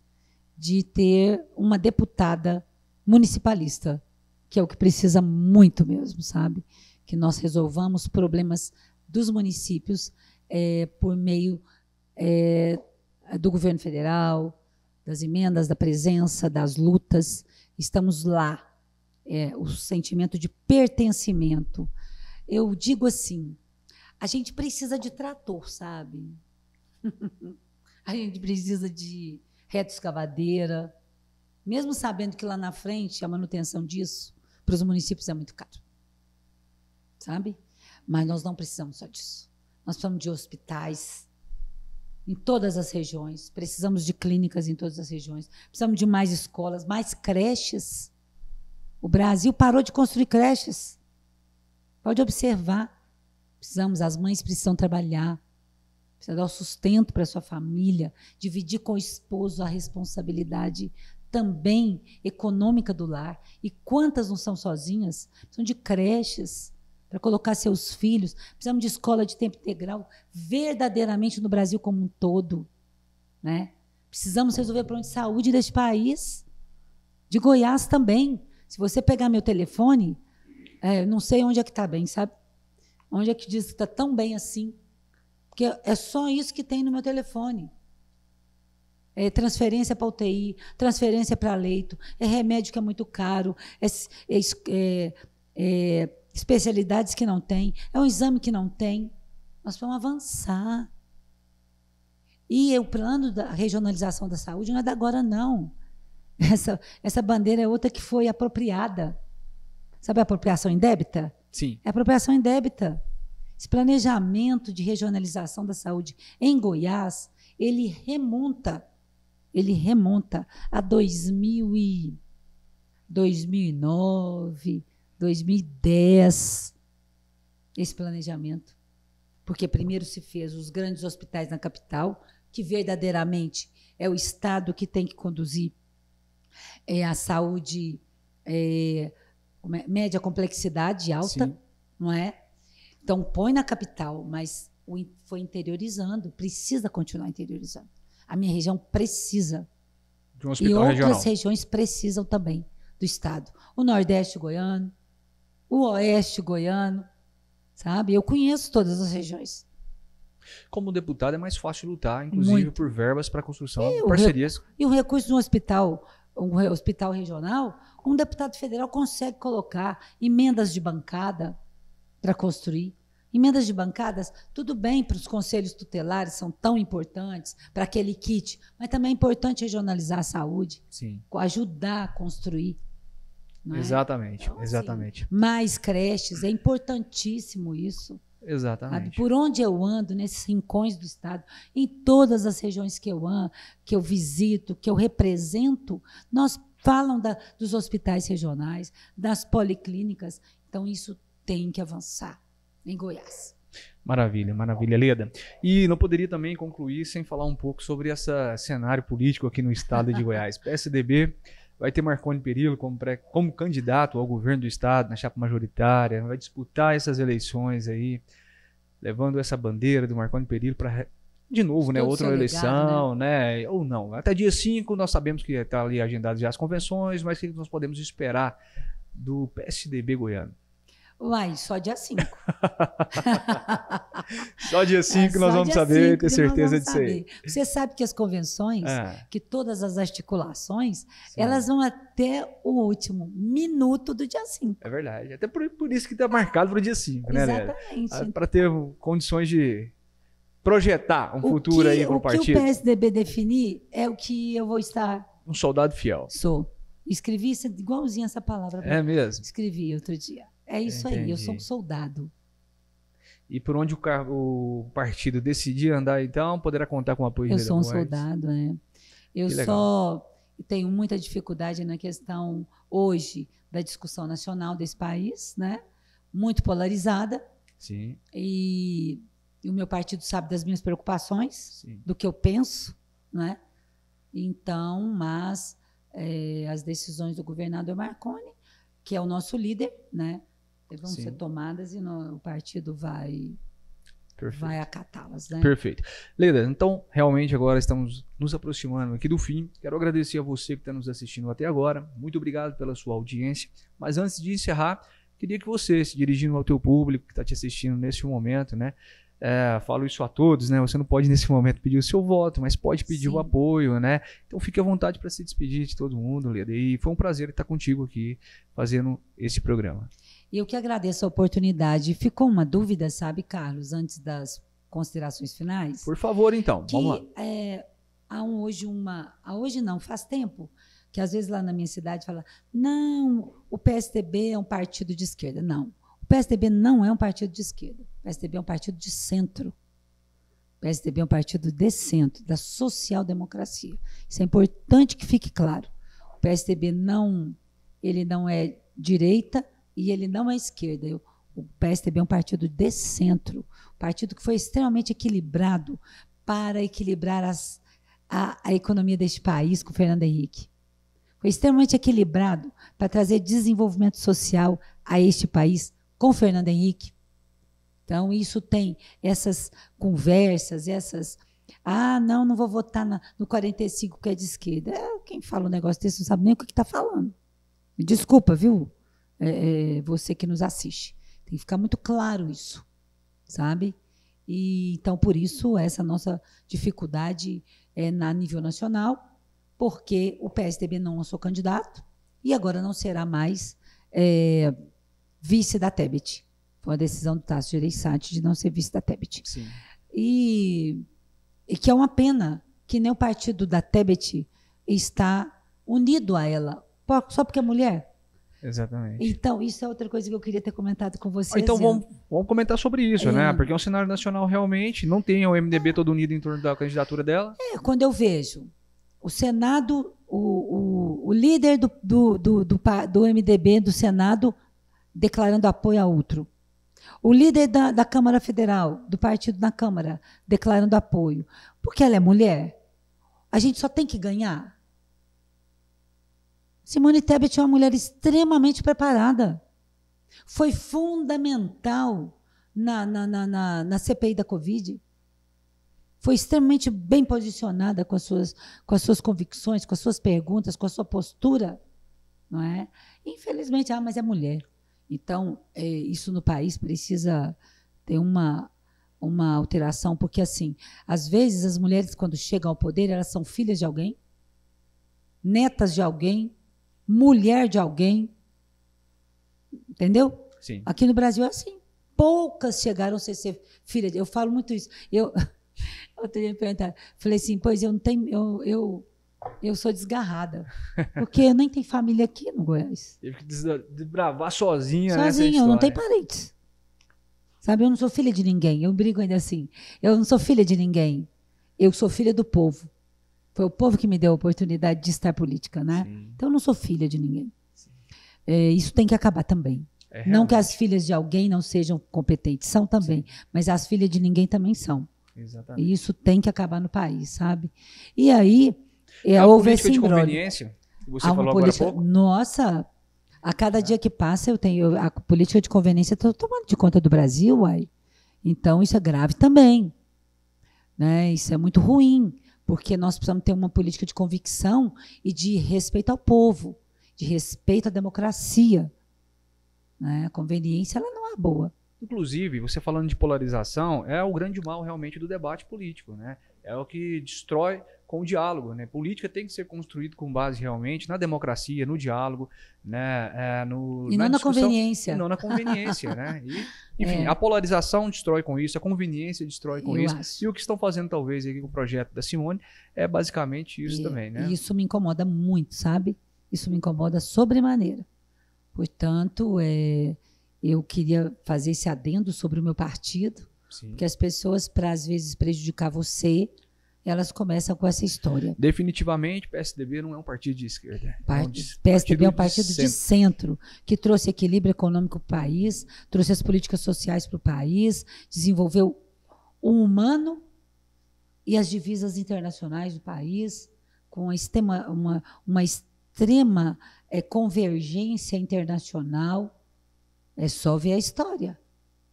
de ter uma deputada municipalista, que é o que precisa muito mesmo, sabe? Que nós resolvamos problemas dos municípios por meio do governo federal, das emendas, da presença, das lutas. Estamos lá. O sentimento de pertencimento. Eu digo assim, a gente precisa de trator, sabe? A gente precisa de retroescavadeira, mesmo sabendo que lá na frente a manutenção disso para os municípios é muito caro, sabe? Mas nós não precisamos só disso. Nós precisamos de hospitais em todas as regiões, precisamos de clínicas em todas as regiões, precisamos de mais escolas, mais creches. O Brasil parou de construir creches. Pode observar. As mães precisam trabalhar, precisam dar o sustento para a sua família, dividir com o esposo a responsabilidade também econômica do lar. E quantas não são sozinhas? Precisam de creches para colocar seus filhos, precisamos de escola de tempo integral, verdadeiramente no Brasil como um todo, né? Precisamos resolver o problema de saúde deste país, de Goiás também. Se você pegar meu telefone, não sei onde é que está bem, sabe? Onde é que diz que está tão bem assim? Porque é só isso que tem no meu telefone. É transferência para UTI, transferência para leito, é remédio que é muito caro, especialidades que não tem, é um exame que não tem. Nós vamos avançar. E o plano da regionalização da saúde não é da agora, não. Essa bandeira é outra que foi apropriada. Sabe a apropriação indébita? Sim. É apropriação indébita. Esse planejamento de regionalização da saúde em Goiás, ele remonta a 2009, 2010, esse planejamento. Porque primeiro se fez os grandes hospitais na capital, que verdadeiramente é o Estado que tem que conduzir a saúde média complexidade alta, sim, não é? Então, põe na capital, mas foi interiorizando, precisa continuar interiorizando. A minha região precisa. De um hospital regional. E outras regiões precisam também do Estado. O Nordeste goiano, o Oeste goiano, sabe? Eu conheço todas as regiões. Como deputado, é mais fácil lutar, inclusive muito, por verbas para construção, e parcerias. E o recurso de um hospital regional, um deputado federal consegue colocar emendas de bancada para construir. Emendas de bancadas, tudo bem para os conselhos tutelares, são tão importantes para aquele kit, mas também é importante regionalizar a saúde, sim, ajudar a construir. Não é? Exatamente, então, exatamente. Assim, mais creches, é importantíssimo isso. Exatamente. Sabe? Por onde eu ando, nesses rincões do Estado, em todas as regiões que eu ando, que eu visito, que eu represento, nós falam dos hospitais regionais, das policlínicas. Então, isso tem que avançar em Goiás. Maravilha, maravilha, Leda. E não poderia também concluir sem falar um pouco sobre esse cenário político aqui no estado de Goiás. PSDB vai ter Marconi Perillo como candidato ao governo do estado, na chapa majoritária, vai disputar essas eleições aí, levando essa bandeira do Marconi Perillo para, de novo, né, outra eleição, né? Ou não. Até dia 5 nós sabemos que está ali agendadas já as convenções, mas o que nós podemos esperar do PSDB goiano? Uai, só dia 5. Só dia 5 nós vamos saber, ter certeza disso aí. Você sabe que as convenções, que todas as articulações, elas vão até o último minuto do dia 5. É verdade. Até por isso que está marcado para o dia 5, né, Leda? Exatamente. Para ter condições de projetar um futuro aí para o partido. O que o PSDB definir é o que eu vou estar... Um soldado fiel. Sou. Escrevi igualzinho essa palavra. É mesmo? Escrevi outro dia. É isso aí, eu sou um soldado. E por onde o partido decidir andar, então, poderá contar com o apoio de Leda Moraes? Eu sou um soldado, né? Eu só tenho muita dificuldade na questão, hoje, da discussão nacional desse país, né? Muito polarizada. Sim. E o meu partido sabe das minhas preocupações, sim, do que eu penso, né? Então, mas as decisões do governador Marconi, que é o nosso líder, né? Vão sim, ser tomadas e o partido vai acatá-las, né? Perfeito. Leda, então, realmente agora estamos nos aproximando aqui do fim. Quero agradecer a você que está nos assistindo até agora. Muito obrigado pela sua audiência. Mas antes de encerrar, queria que você, se dirigindo ao teu público que está te assistindo nesse momento, né? Falo isso a todos, né? Você não pode nesse momento pedir o seu voto, mas pode pedir o apoio, né? Então fique à vontade para se despedir de todo mundo, Leda. E foi um prazer estar contigo aqui fazendo esse programa. Eu que agradeço a oportunidade. Ficou uma dúvida, sabe, Carlos, antes das considerações finais? Por favor, então, vamos lá. Hoje não, faz tempo que às vezes lá na minha cidade fala, não, o PSDB é um partido de esquerda. Não, o PSDB não é um partido de esquerda. O PSDB é um partido de centro. O PSDB é um partido de centro, da social-democracia. Isso é importante que fique claro. O PSDB ele não é direita e ele não é esquerda. O PSDB é um partido de centro, um partido que foi extremamente equilibrado para equilibrar a economia deste país com o Fernando Henrique. Foi extremamente equilibrado para trazer desenvolvimento social a este país com o Fernando Henrique. Então, isso tem essas conversas, não vou votar no 45 que é de esquerda. Quem fala um negócio desse não sabe nem o que está falando. Me desculpa, viu? Você que nos assiste. Tem que ficar muito claro isso, sabe? E, então, por isso, essa nossa dificuldade na nível nacional, porque o PSDB não lançou candidato e agora não será mais vice da Tebet. Foi a decisão do Tasso Gereissati de não ser vice da Tebet. Sim. E que é uma pena que nem o partido da Tebet está unido a ela, só porque é mulher. Exatamente. Então, isso é outra coisa que eu queria ter comentado com vocês. Então, vamos comentar sobre isso, né? Porque é um cenário nacional realmente, não tem o MDB todo unido em torno da candidatura dela. Quando eu vejo o Senado, o líder do MDB do Senado declarando apoio a outro, o líder da Câmara Federal, do partido na Câmara, declarando apoio. Porque ela é mulher, a gente só tem que ganhar. Simone Tebet é uma mulher extremamente preparada. Foi fundamental na CPI da Covid. Foi extremamente bem posicionada com as suas convicções, com as suas perguntas, com a sua postura. Não é? Infelizmente, mas é mulher. Então, isso no país precisa ter uma alteração, porque, assim, às vezes as mulheres, quando chegam ao poder, elas são filhas de alguém, netas de alguém, mulher de alguém, entendeu? Sim. Aqui no Brasil é assim. Poucas chegaram a ser filha de... Eu falo muito isso. Eu teria perguntado, falei assim, pois eu não tenho... Eu sou desgarrada, porque eu nem tenho família aqui no Goiás. Teve que desbravar sozinha, eu não tenho parentes. Sabe, eu não sou filha de ninguém. Eu brigo ainda assim. Eu não sou filha de ninguém. Eu sou filha do povo. Foi o povo que me deu a oportunidade de estar política, né? Sim. Então eu não sou filha de ninguém. Isso tem que acabar também. Não que as filhas de alguém não sejam competentes, são também, mas as filhas de ninguém também são. Exatamente. E isso tem que acabar no país, sabe? E aí, a houve política esse de imbróglio. conveniência, que você Há uma falou agora há política. pouco. Nossa, a cada dia que passa, a política de conveniência está tomando de conta do Brasil, uai. Então, isso é grave também. Né? Isso é muito ruim, porque nós precisamos ter uma política de convicção e de respeito ao povo, de respeito à democracia. Né? A conveniência ela não é boa. Inclusive, você falando de polarização, é o grande mal realmente do debate político, né? É o que destrói com o diálogo, né? Política tem que ser construída com base realmente na democracia, no diálogo, né? E não na conveniência. E não na conveniência, né? E, enfim, a polarização destrói com isso, a conveniência destrói com isso. Acho. E o que estão fazendo talvez aqui com o projeto da Simone é basicamente isso também, né? E isso me incomoda muito, sabe? Isso me incomoda sobremaneira. Portanto, eu queria fazer esse adendo sobre o meu partido, porque as pessoas, para às vezes prejudicar você, elas começam com essa história. Definitivamente, PSDB não é um partido de esquerda. PSDB é um partido de centro, que trouxe equilíbrio econômico para o país, trouxe as políticas sociais para o país, desenvolveu o humano e as divisas internacionais do país, com uma extrema convergência internacional. É só ver a história,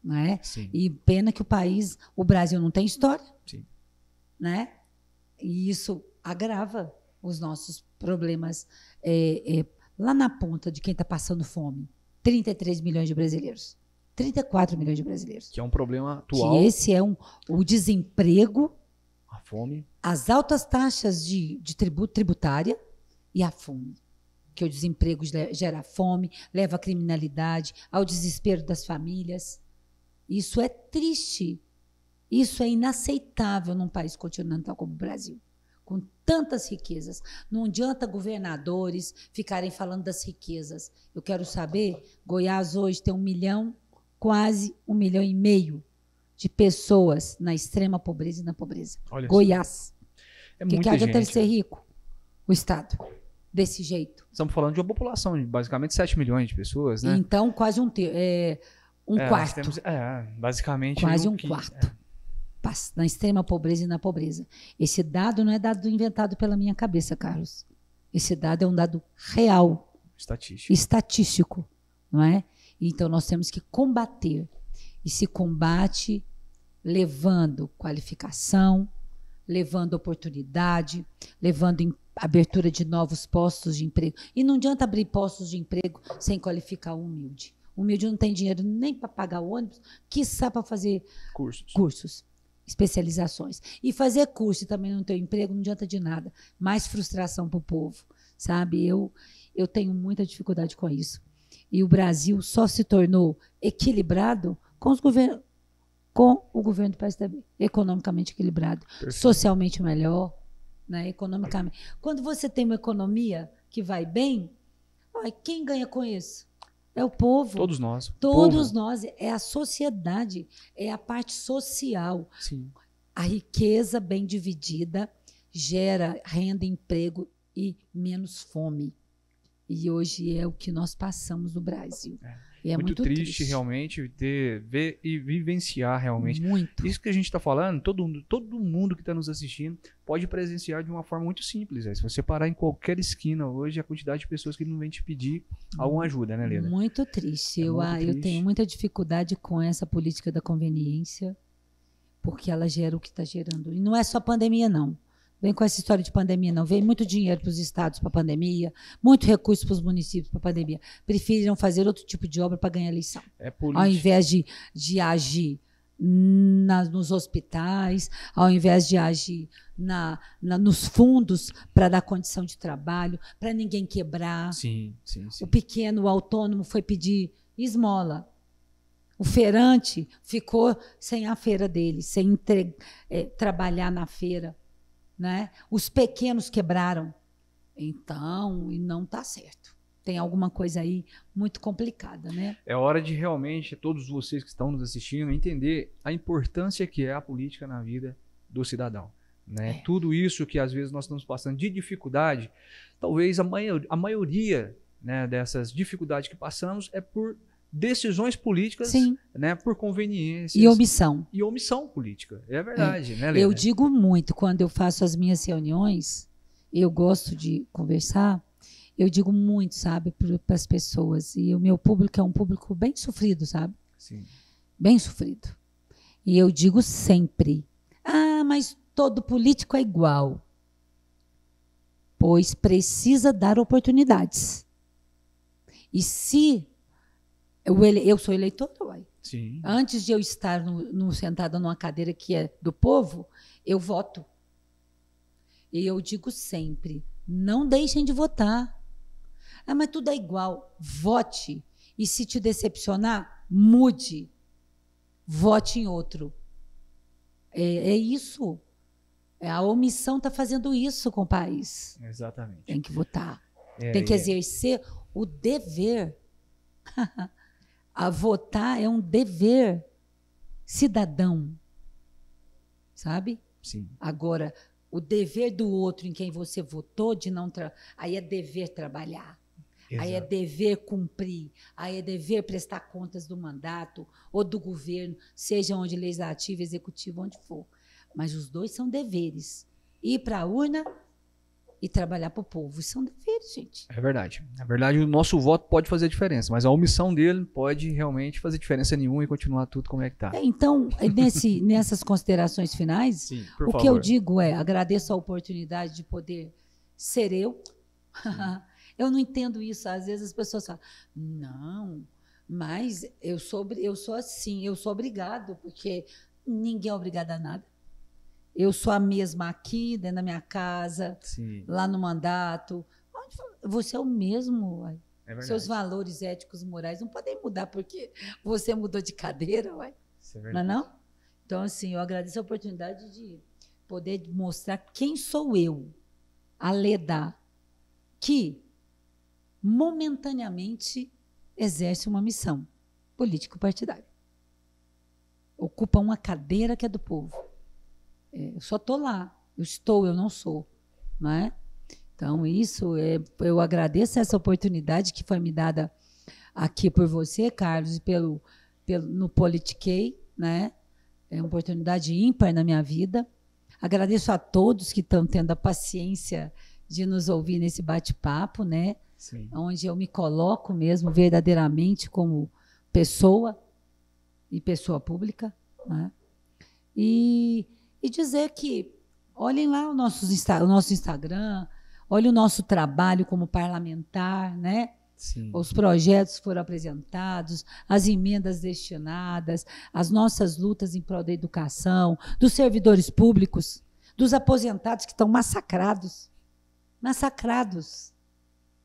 né? Sim. E pena que o Brasil não tem história, sim, né? E isso agrava os nossos problemas lá na ponta de quem está passando fome. 33 milhões de brasileiros, 34 milhões de brasileiros. Que é um problema atual. Que esse é o desemprego, a fome, as altas taxas de tributária e a fome. Que o desemprego gera fome, leva à criminalidade, ao desespero das famílias. Isso é triste. Isso é inaceitável num país continental como o Brasil, com tantas riquezas. Não adianta governadores ficarem falando das riquezas. Eu quero saber, Goiás hoje tem 1 milhão, quase 1,5 milhão de pessoas na extrema pobreza e na pobreza. Olha Goiás. O que adianta ele ser rico? O Estado. Desse jeito. Estamos falando de uma população de basicamente 7 milhões de pessoas, né? Então, quase um quarto. Basicamente. Quase um quarto. Na extrema pobreza e na pobreza. Esse dado não é dado inventado pela minha cabeça, Carlos. Esse dado é um dado real. Estatístico. Não é? Então, nós temos que combater. E se combate levando qualificação, levando oportunidade, levando abertura de novos postos de emprego. E não adianta abrir postos de emprego sem qualificar o humilde. O humilde não tem dinheiro nem para pagar o ônibus, quiçá para fazer cursos, especializações. E fazer curso e também não ter emprego não adianta de nada. Mais frustração para o povo, sabe? Eu tenho muita dificuldade com isso. E o Brasil só se tornou equilibrado com o governo do PSDB. Economicamente equilibrado, socialmente melhor, né, economicamente. Quando você tem uma economia que vai bem, quem ganha com isso? É o povo. Todos nós. Todos nós. É a sociedade, é a parte social. Sim. A riqueza bem dividida gera renda, emprego e menos fome. E hoje é o que nós passamos no Brasil. E é muito triste realmente ver e vivenciar realmente. Muito. Isso que a gente está falando, todo mundo que está nos assistindo pode presenciar de uma forma muito simples. Se você parar em qualquer esquina hoje, a quantidade de pessoas que não vem te pedir alguma ajuda, né, Leda? Muito triste. Eu tenho muita dificuldade com essa política da conveniência, porque ela gera o que está gerando. E não é só pandemia, não. Vem com essa história de pandemia, não. Vem muito dinheiro para os estados para a pandemia, muito recurso para os municípios para a pandemia. Preferiram fazer outro tipo de obra para ganhar eleição. Ao invés de agir nos hospitais, ao invés de agir nos fundos para dar condição de trabalho, para ninguém quebrar. Sim. O pequeno, o autônomo foi pedir esmola. O feirante ficou sem a feira dele, sem trabalhar na feira. Né? Os pequenos quebraram. Então, e não está certo. Tem alguma coisa aí muito complicada, né? É hora de realmente, todos vocês que estão nos assistindo, entender a importância que é a política na vida do cidadão. né? Tudo isso que às vezes nós estamos passando de dificuldade, talvez a maioria, né, dessas dificuldades que passamos é por decisões políticas, né, por conveniências. E omissão. E omissão política. É verdade, né, Leda? Eu digo muito, quando eu faço as minhas reuniões, eu gosto de conversar, eu digo muito, sabe, para as pessoas. E o meu público é um público bem sofrido, sabe? Sim. Bem sofrido. E eu digo sempre, mas todo político é igual. Pois precisa dar oportunidades. E se eu sou eleitora, uai. Sim. Antes de eu estar sentada numa cadeira que é do povo, eu voto. E eu digo sempre, não deixem de votar. Mas tudo é igual. Vote. E se te decepcionar, mude. Vote em outro. É isso. A omissão está fazendo isso com o país. Exatamente. Tem que votar. Tem que exercer o dever. A votar é um dever cidadão. Sabe? Sim. Agora, o dever do outro em quem você votou, de não aí é dever trabalhar. Exato. Aí é dever cumprir. Aí é dever prestar contas do mandato ou do governo, seja onde legislativo, executivo, onde for. Mas os dois são deveres. Ir para a urna e trabalhar para o povo. São deveres, gente. É verdade. Na verdade, o nosso voto pode fazer diferença, mas a omissão dele pode realmente fazer diferença nenhuma e continuar tudo como é que está. Então, nessas considerações finais, sim, o que eu digo é, agradeço a oportunidade de poder ser eu. Eu não entendo isso. Às vezes as pessoas falam, não, mas eu sou assim, eu sou obrigado, porque ninguém é obrigado a nada. Eu sou a mesma aqui, dentro da minha casa, sim, lá no mandato. Você é o mesmo. Uai. É seus valores éticos, morais não podem mudar porque você mudou de cadeira. Uai. Isso é verdade. Não é não? Então, assim, eu agradeço a oportunidade de poder mostrar quem sou eu, a Leda, que momentaneamente exerce uma missão político-partidária. Ocupa uma cadeira que é do povo. Eu só estou lá. Eu não sou. Não é? Então, eu agradeço essa oportunidade que foi me dada aqui por você, Carlos, e no Politiquei, né? É uma oportunidade ímpar na minha vida. Agradeço a todos que estão tendo a paciência de nos ouvir nesse bate-papo, né? Sim. Onde eu me coloco mesmo verdadeiramente como pessoa e pessoa pública, né? E dizer que olhem lá o nosso Instagram, olhem o nosso trabalho como parlamentar, né? Sim. Os projetos foram apresentados, as emendas destinadas, as nossas lutas em prol da educação, dos servidores públicos, dos aposentados que estão massacrados,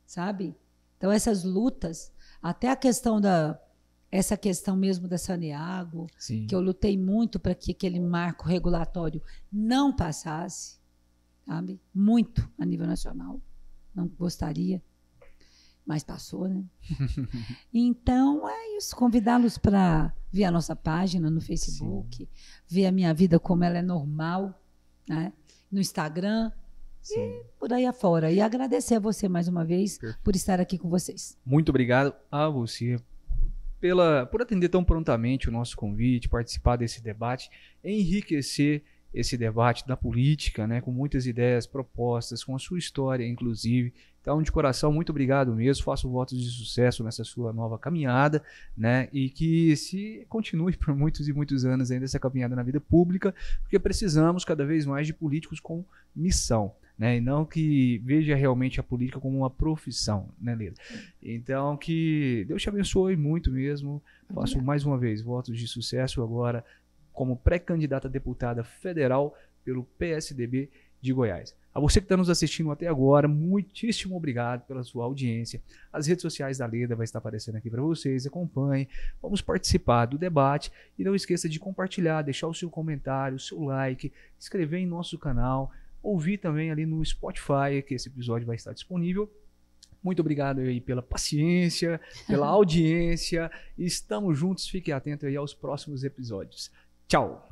sabe? Então, essas lutas, até a questão essa questão mesmo da Saneago, sim, que eu lutei muito para que aquele marco regulatório não passasse, sabe? Muito a nível nacional. Não gostaria, mas passou, né? Então, é isso. Convidá-los para ver a nossa página no Facebook, sim, ver a minha vida como ela é normal, né? No Instagram, sim, e por aí afora. E agradecer a você mais uma vez por estar aqui com vocês. Muito obrigado a você por atender tão prontamente o nosso convite, participar desse debate, enriquecer esse debate da política, né, com muitas ideias, propostas, com a sua história, inclusive. Então, de coração, muito obrigado mesmo. Faço votos de sucesso nessa sua nova caminhada, né, e que se continue por muitos e muitos anos ainda essa caminhada na vida pública, porque precisamos cada vez mais de políticos com missão, né, e não que veja realmente a política como uma profissão, né, Leda? Então, que Deus te abençoe muito mesmo. Faço mais uma vez votos de sucesso agora como pré-candidata a deputada federal pelo PSDB de Goiás. A você que está nos assistindo até agora, muitíssimo obrigado pela sua audiência. As redes sociais da Leda vai estar aparecendo aqui para vocês. Acompanhe, vamos participar do debate e não esqueça de compartilhar, deixar o seu comentário, o seu like, inscrever em nosso canal, ouvir também ali no Spotify, que esse episódio vai estar disponível. Muito obrigado aí pela paciência, pela audiência. Estamos juntos, fique atento aí aos próximos episódios. Tchau!